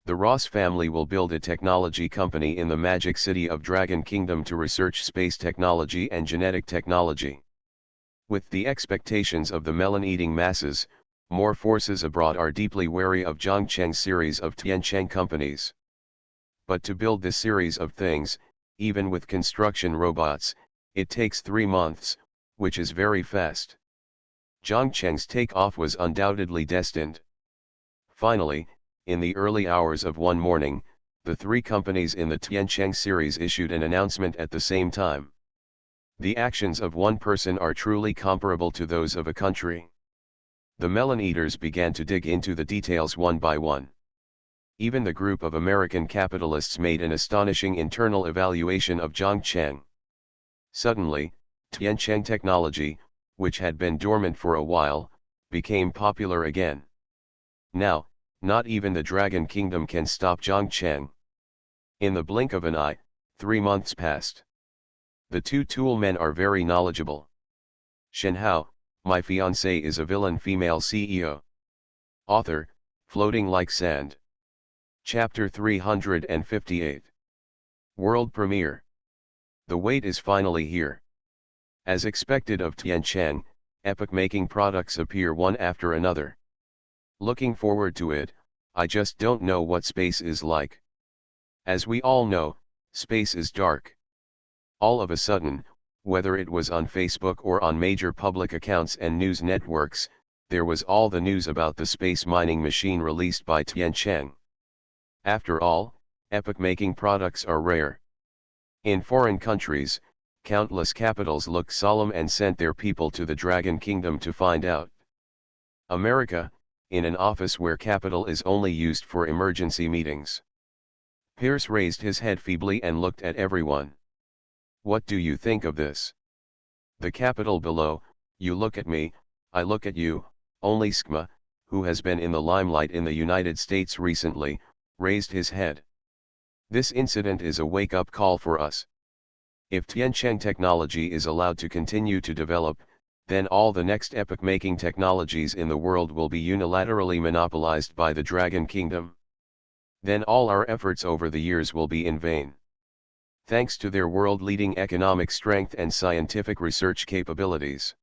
The Ross family will build a technology company in the magic city of Dragon Kingdom to research space technology and genetic technology. With the expectations of the melon-eating masses, more forces abroad are deeply wary of Zhongcheng's series of Tiancheng companies. But to build this series of things, even with construction robots, it takes 3 months, which is very fast. Zhongcheng's takeoff was undoubtedly destined. Finally, in the early hours of one morning, the 3 companies in the Tiancheng series issued an announcement at the same time. The actions of one person are truly comparable to those of a country. The melon eaters began to dig into the details one by one. Even the group of American capitalists made an astonishing internal evaluation of Zhongcheng. Suddenly, Tiancheng technology, which had been dormant for a while, became popular again. Now, not even the Dragon Kingdom can stop Zhongcheng. In the blink of an eye, 3 months passed. The 2 tool men are very knowledgeable. Shenhao, My Fiancee is a Villain Female CEO. Author, Floating Like Sand. Chapter 358. World Premiere. The wait is finally here. As expected of Tiancheng, epoch-making products appear one after another. Looking forward to it, I just don't know what space is like. As we all know, space is dark. All of a sudden, whether it was on Facebook or on major public accounts and news networks, there was all the news about the space mining machine released by Tiancheng. After all, epoch-making products are rare. In foreign countries, countless capitals looked solemn and sent their people to the Dragon Kingdom to find out. America, in an office where capital is only used for emergency meetings. Pierce raised his head feebly and looked at everyone. What do you think of this? The capital below, you look at me, I look at you, only Skma, who has been in the limelight in the United States recently, raised his head. This incident is a wake-up call for us. If Tiancheng technology is allowed to continue to develop, then all the next epoch-making technologies in the world will be unilaterally monopolized by the Dragon Kingdom. Then all our efforts over the years will be in vain. Thanks to their world-leading economic strength and scientific research capabilities.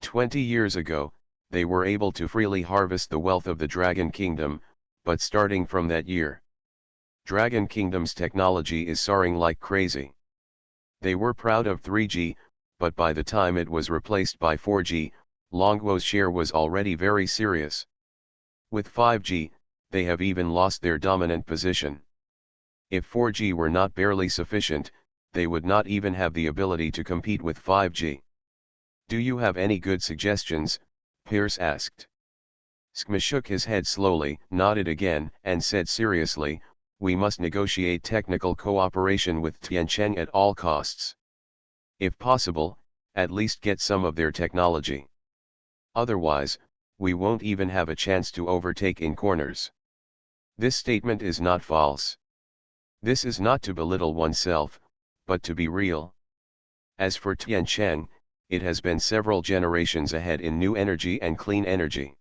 20 years ago, they were able to freely harvest the wealth of the Dragon Kingdom, but starting from that year, Dragon Kingdom's technology is soaring like crazy. They were proud of 3G, but by the time it was replaced by 4G, Longguo's share was already very serious. With 5G, they have even lost their dominant position. If 4G were not barely sufficient, they would not even have the ability to compete with 5G. Do you have any good suggestions? Pierce asked. Skma shook his head slowly, nodded again, and said seriously, we must negotiate technical cooperation with Tiancheng at all costs. If possible, at least get some of their technology. Otherwise, we won't even have a chance to overtake in corners. This statement is not false. This is not to belittle oneself, but to be real. As for Tiancheng, it has been several generations ahead in new energy and clean energy.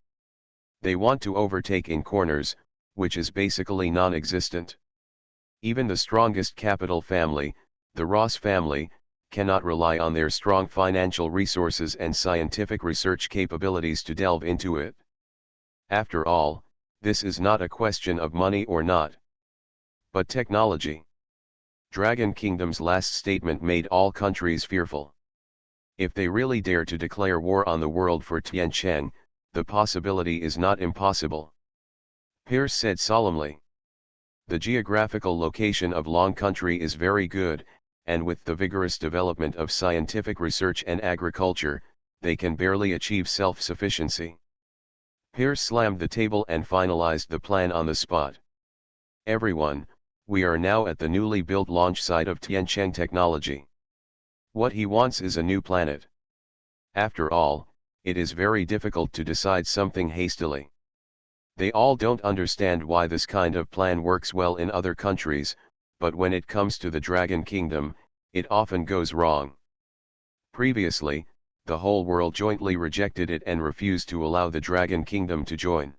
They want to overtake in corners, which is basically non-existent. Even the strongest capital family, the Ross family, cannot rely on their strong financial resources and scientific research capabilities to delve into it. After all, this is not a question of money or not, but technology. Dragon Kingdom's last statement made all countries fearful. If they really dare to declare war on the world for Tiancheng, the possibility is not impossible. Pierce said solemnly. The geographical location of Long Country is very good, and with the vigorous development of scientific research and agriculture, they can barely achieve self-sufficiency. Pierce slammed the table and finalized the plan on the spot. Everyone, we are now at the newly built launch site of Tiancheng Technology. What he wants is a new planet. After all, it is very difficult to decide something hastily. They all don't understand why this kind of plan works well in other countries, but when it comes to the Dragon Kingdom, it often goes wrong. Previously, the whole world jointly rejected it and refused to allow the Dragon Kingdom to join.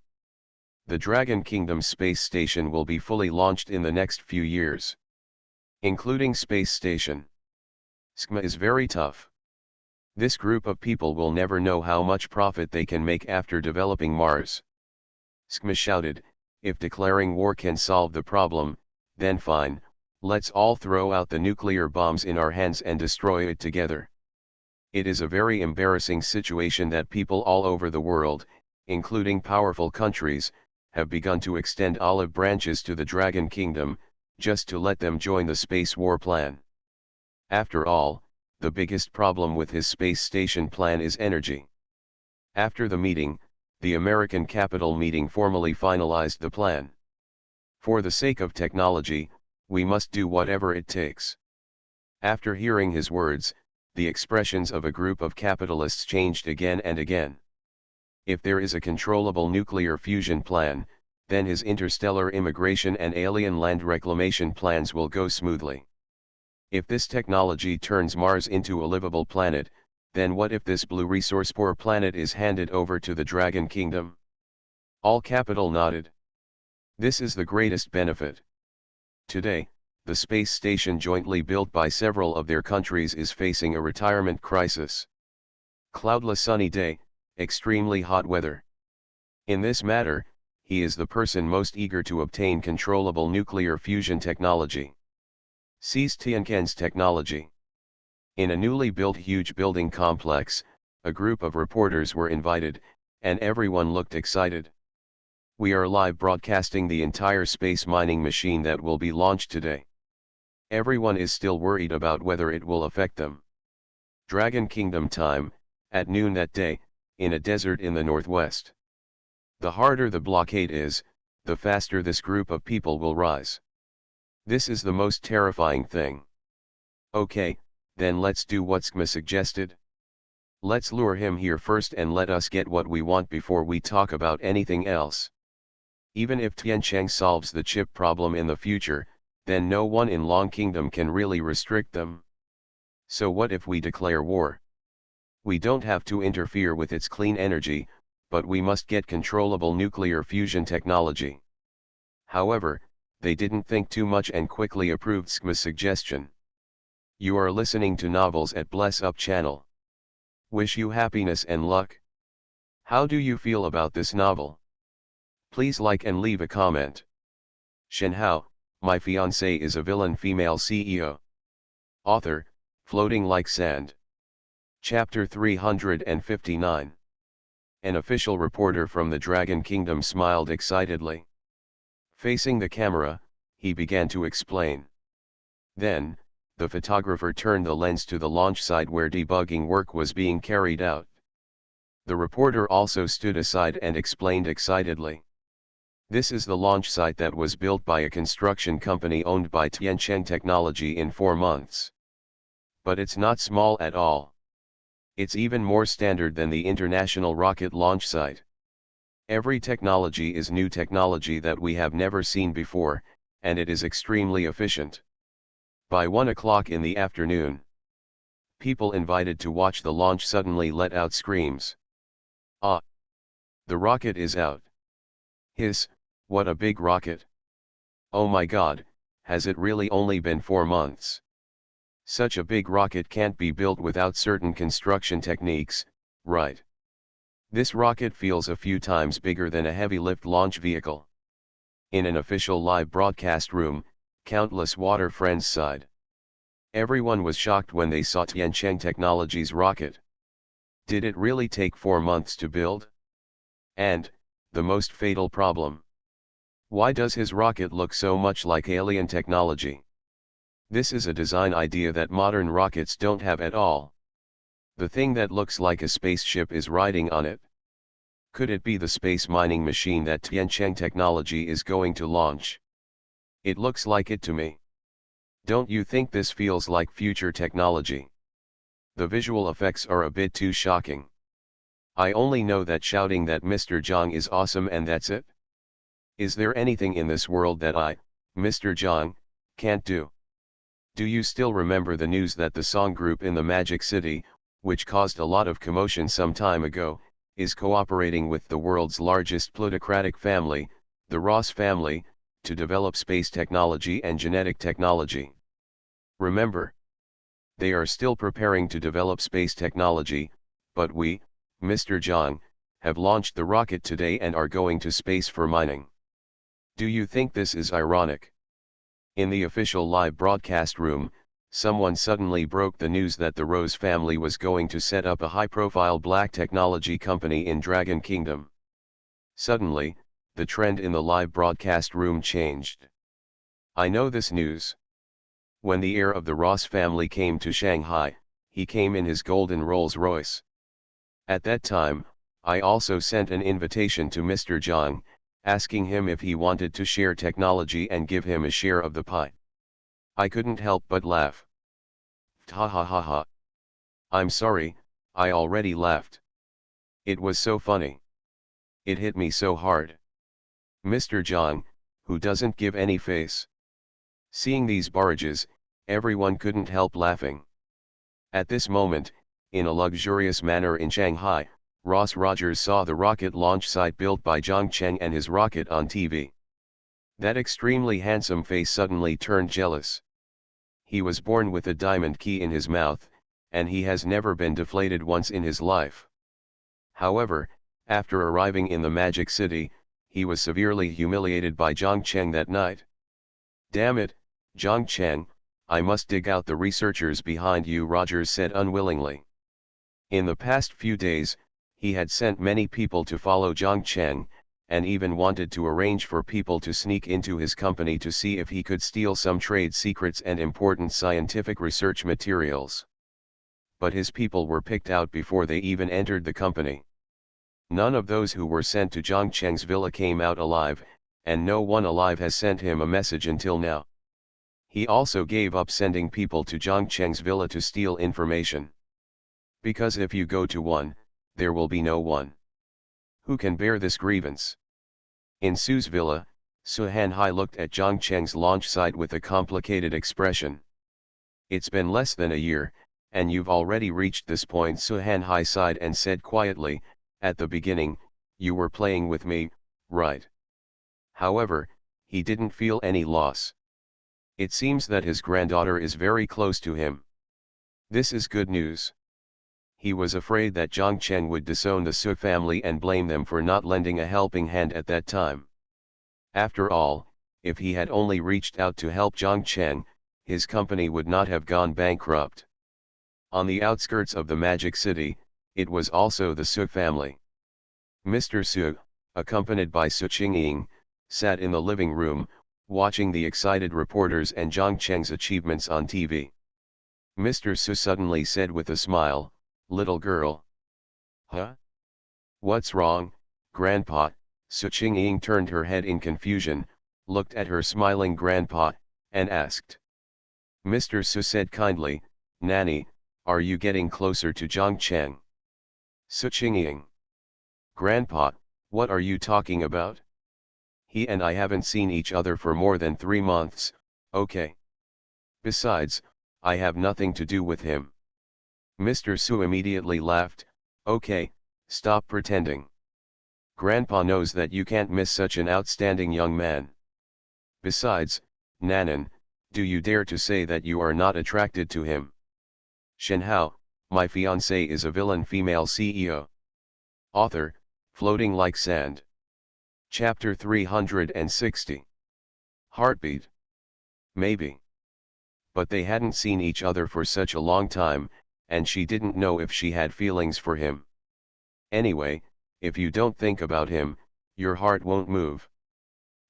The Dragon Kingdom space station will be fully launched in the next few years. Including space station. SCMA is very tough. This group of people will never know how much profit they can make after developing Mars. SCMA shouted, if declaring war can solve the problem, then fine, let's all throw out the nuclear bombs in our hands and destroy it together. It is a very embarrassing situation that people all over the world, including powerful countries, have begun to extend olive branches to the Dragon Kingdom, just to let them join the space war plan. After all, the biggest problem with his space station plan is energy. After the meeting, the American Capitol meeting formally finalized the plan. For the sake of technology, we must do whatever it takes. After hearing his words, the expressions of a group of capitalists changed again and again. If there is a controllable nuclear fusion plan, then his interstellar immigration and alien land reclamation plans will go smoothly. If this technology turns Mars into a livable planet, then what if this blue resource-poor planet is handed over to the Dragon Kingdom? All capital nodded. This is the greatest benefit. Today, the space station jointly built by several of their countries is facing a retirement crisis. Cloudless sunny day, extremely hot weather. In this matter, he is the person most eager to obtain controllable nuclear fusion technology. Seize Tiancheng's technology. In a newly built huge building complex, a group of reporters were invited, and everyone looked excited. We are live broadcasting the entire space mining machine that will be launched today. Everyone is still worried about whether it will affect them. Dragon Kingdom time, at noon that day, in a desert in the northwest. The harder the blockade is, the faster this group of people will rise. This is the most terrifying thing. Okay, then let's do what SCMA suggested. Let's lure him here first and let us get what we want before we talk about anything else. Even if Tiancheng solves the chip problem in the future, then no one in Long Kingdom can really restrict them. So what if we declare war? We don't have to interfere with its clean energy, but we must get controllable nuclear fusion technology. However, they didn't think too much and quickly approved SCMA's suggestion. You are listening to Novels at Bless Up channel. Wish you happiness and luck. How do you feel about this novel? Please like and leave a comment. Shenhao, my fiancée is a villain female CEO. Author, Floating Like Sand. Chapter 359. An official reporter from the Dragon Kingdom smiled excitedly. Facing the camera, he began to explain. Then, the photographer turned the lens to the launch site where debugging work was being carried out. The reporter also stood aside and explained excitedly. This is the launch site that was built by a construction company owned by Tiancheng Technology in 4 months. But it's not small at all. It's even more standard than the International Rocket Launch Site. Every technology is new technology that we have never seen before, and it is extremely efficient. By 1 o'clock in the afternoon, people invited to watch the launch suddenly let out screams. Ah! The rocket is out. Hiss, what a big rocket! Oh my God, has it really only been 4 months? Such a big rocket can't be built without certain construction techniques, right? This rocket feels a few times bigger than a heavy lift launch vehicle. In an official live broadcast room, countless water friends sighed. Everyone was shocked when they saw Tiancheng Technology's rocket. Did it really take 4 months to build? And, the most fatal problem. Why does his rocket look so much like alien technology? This is a design idea that modern rockets don't have at all. The thing that looks like a spaceship is riding on it. Could it be the space mining machine that Tiancheng Technology is going to launch? It looks like it to me. Don't you think this feels like future technology? The visual effects are a bit too shocking. I only know that shouting that Mr. Zhang is awesome and that's it. Is there anything in this world that I, Mr. Zhang, can't do? Do you still remember the news that the song group in the Magic City, which caused a lot of commotion some time ago, is cooperating with the world's largest plutocratic family, the Ross family, to develop space technology and genetic technology? Remember? They are still preparing to develop space technology, but we, Mr. Zhang, have launched the rocket today and are going to space for mining. Do you think this is ironic? In the official live broadcast room, someone suddenly broke the news that the Rose family was going to set up a high-profile black technology company in Dragon Kingdom. Suddenly, the trend in the live broadcast room changed. I know this news. When the heir of the Ross family came to Shanghai, he came in his golden Rolls-Royce. At that time, I also sent an invitation to Mr. Zhang, asking him if he wanted to share technology and give him a share of the pie. I couldn't help but laugh. Ha ha ha ha. I'm sorry, I already laughed. It was so funny. It hit me so hard. Mr. Zhang, who doesn't give any face. Seeing these barrages, everyone couldn't help laughing. At this moment, in a luxurious manner in Shanghai, Ross Rogers saw the rocket launch site built by Zhang Cheng and his rocket on TV. That extremely handsome face suddenly turned jealous. He was born with a diamond key in his mouth, and he has never been deflated once in his life. However, after arriving in the Magic City, he was severely humiliated by Zhang Cheng that night. Damn it, Zhang Cheng, I must dig out the researchers behind you, Rogers said unwillingly. In the past few days, he had sent many people to follow Zhang Cheng, and even wanted to arrange for people to sneak into his company to see if he could steal some trade secrets and important scientific research materials. But his people were picked out before they even entered the company. None of those who were sent to Zhang Cheng's villa came out alive, and no one alive has sent him a message until now. He also gave up sending people to Zhang Cheng's villa to steal information. Because if you go to one, there will be no one. Who can bear this grievance? In Su's villa, Shenhao looked at Zhang Cheng's launch site with a complicated expression. It's been less than a year, and you've already reached this point, Shenhao sighed and said quietly, at the beginning, you were playing with me, right? However, he didn't feel any loss. It seems that his granddaughter is very close to him. This is good news. He was afraid that Zhang Cheng would disown the Su family and blame them for not lending a helping hand at that time. After all, if he had only reached out to help Zhang Cheng, his company would not have gone bankrupt. On the outskirts of the Magic City, it was also the Su family. Mr. Su, accompanied by Su Qingying, sat in the living room, watching the excited reporters and Zhang Cheng's achievements on TV. Mr. Su suddenly said with a smile, "Little girl." Huh? What's wrong, Grandpa? Su Qingying turned her head in confusion, looked at her smiling grandpa, and asked. Mr. Su said kindly, "Nanny, are you getting closer to Zhang Cheng?" Su Qingying. Grandpa, what are you talking about? He and I haven't seen each other for more than 3 months, okay? Besides, I have nothing to do with him. Mr. Su immediately laughed, okay, stop pretending. Grandpa knows that you can't miss such an outstanding young man. Besides, Nanan, do you dare to say that you are not attracted to him? Shenhao, my fiancée is a villain female CEO. Author, Floating Like Sand. Chapter 360. Heartbeat. Maybe. But they hadn't seen each other for such a long time, and she didn't know if she had feelings for him. Anyway, if you don't think about him, your heart won't move.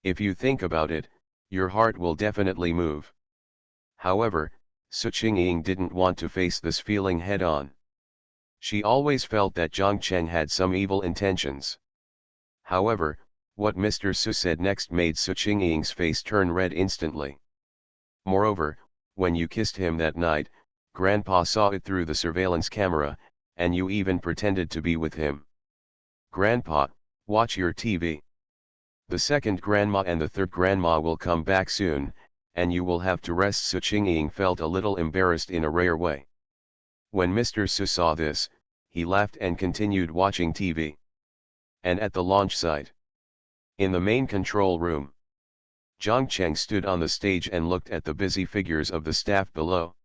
If you think about it, your heart will definitely move. However, Su Qingying didn't want to face this feeling head on. She always felt that Zhang Cheng had some evil intentions. However, what Mr. Su said next made Su Qingying's face turn red instantly. Moreover, when you kissed him that night, Grandpa saw it through the surveillance camera, and you even pretended to be with him. Grandpa, watch your TV. The second grandma and the third grandma will come back soon, and you will have to rest. Su Qingying felt a little embarrassed in a rare way. When Mr. Su saw this, he laughed and continued watching TV. And at the launch site, in the main control room, Zhang Cheng stood on the stage and looked at the busy figures of the staff below.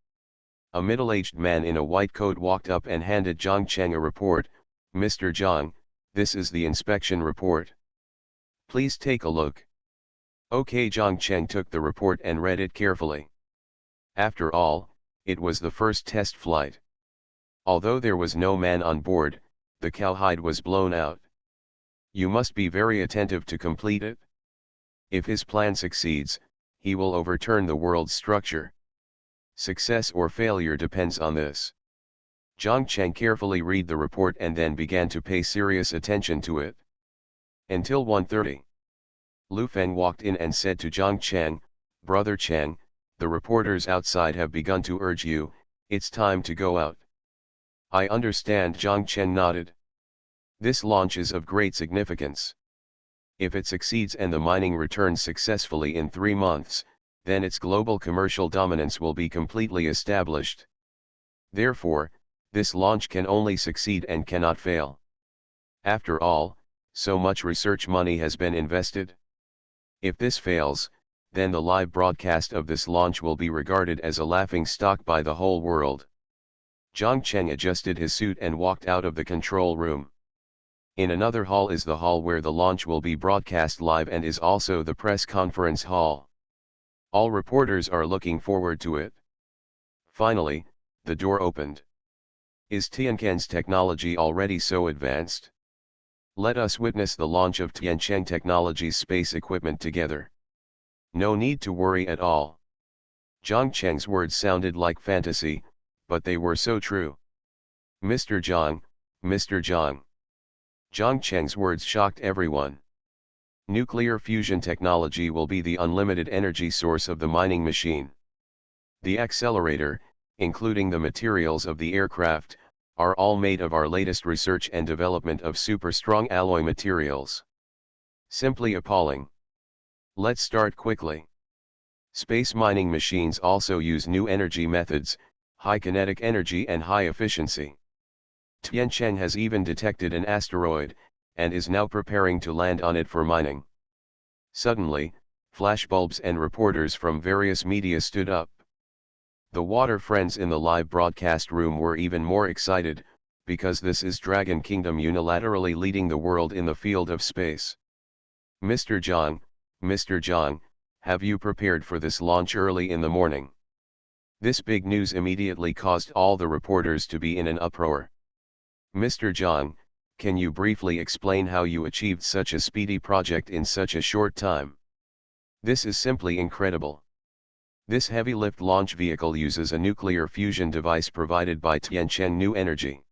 A middle-aged man in a white coat walked up and handed Zhang Cheng a report. "Mr. Zhang, this is the inspection report. Please take a look." Okay, Zhang Cheng took the report and read it carefully. After all, it was the first test flight. Although there was no man on board, the cowhide was blown out. You must be very attentive to complete it. If his plan succeeds, he will overturn the world's structure. Success or failure depends on this. Zhang Cheng carefully read the report and then began to pay serious attention to it. Until 1:30. Lu Feng walked in and said to Zhang Cheng, "Brother Cheng, the reporters outside have begun to urge you, it's time to go out." "I understand," Zhang Cheng nodded. "This launch is of great significance. If it succeeds and the mining returns successfully in 3 months, then its global commercial dominance will be completely established. Therefore, this launch can only succeed and cannot fail. After all, so much research money has been invested. If this fails, then the live broadcast of this launch will be regarded as a laughingstock by the whole world." Zhang Cheng adjusted his suit and walked out of the control room. In another hall is the hall where the launch will be broadcast live and is also the press conference hall. All reporters are looking forward to it. Finally, the door opened. "Is Tianquan's technology already so advanced? Let us witness the launch of Tianquan Technology's space equipment together. No need to worry at all." Zhang Cheng's words sounded like fantasy, but they were so true. "Mr. Zhang, Mr. Zhang." Zhang Cheng's words shocked everyone. Nuclear fusion technology will be the unlimited energy source of the mining machine. The accelerator, including the materials of the aircraft, are all made of our latest research and development of super-strong alloy materials. Simply appalling. Let's start quickly. Space mining machines also use new energy methods, high kinetic energy and high efficiency. Tianquan has even detected an asteroid, and is now preparing to land on it for mining. Suddenly, flashbulbs and reporters from various media stood up. The water friends in the live broadcast room were even more excited, because this is Dragon Kingdom unilaterally leading the world in the field of space. "Mr. Zhang, have you prepared for this launch early in the morning?" This big news immediately caused all the reporters to be in an uproar. "Mr. Zhang, can you briefly explain how you achieved such a speedy project in such a short time? This is simply incredible. This heavy-lift launch vehicle uses a nuclear fusion device provided by Tianquan New Energy.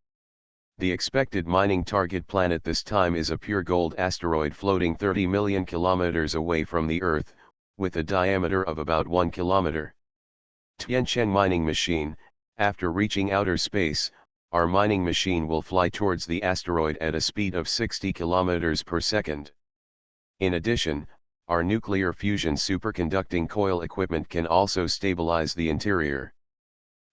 The expected mining target planet this time is a pure gold asteroid floating 30 million kilometers away from the Earth, with a diameter of about 1 kilometer. Tianquan mining machine, after reaching outer space, our mining machine will fly towards the asteroid at a speed of 60 kilometers per second. In addition, our nuclear fusion superconducting coil equipment can also stabilize the interior."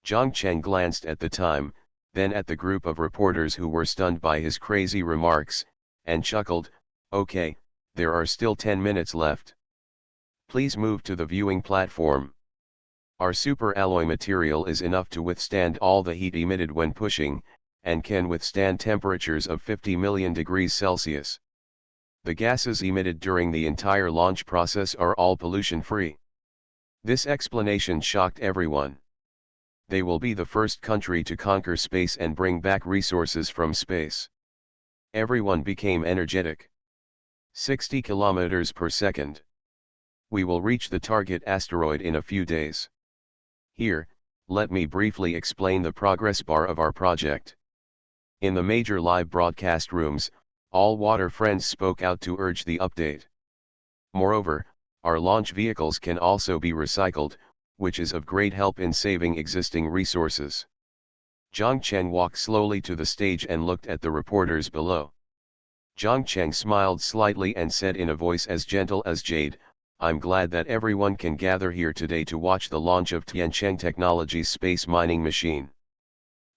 Zhang Cheng glanced at the time, then at the group of reporters who were stunned by his crazy remarks, and chuckled, "Okay, there are still 10 minutes left. Please move to the viewing platform. Our super alloy material is enough to withstand all the heat emitted when pushing, and can withstand temperatures of 50 million degrees Celsius. The gases emitted during the entire launch process are all pollution-free." This explanation shocked everyone. They will be the first country to conquer space and bring back resources from space. Everyone became energetic. 60 kilometers per second. We will reach the target asteroid in a few days. Here, let me briefly explain the progress bar of our project. In the major live broadcast rooms, All water friends spoke out to urge the update. Moreover, our launch vehicles can also be recycled, which is of great help in saving existing resources. Zhang Cheng walked slowly to the stage and looked at the reporters below. Zhang Cheng smiled slightly and said in a voice as gentle as jade, "I'm glad that everyone can gather here today to watch the launch of Tiancheng Technologies' space mining machine.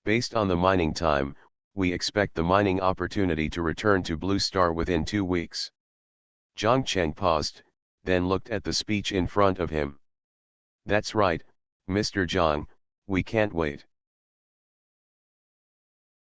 Based on the mining time, we expect the mining opportunity to return to Blue Star within 2 weeks." Zhang Cheng paused, then looked at the speech in front of him. "That's right, Mr. Zhang, we can't wait.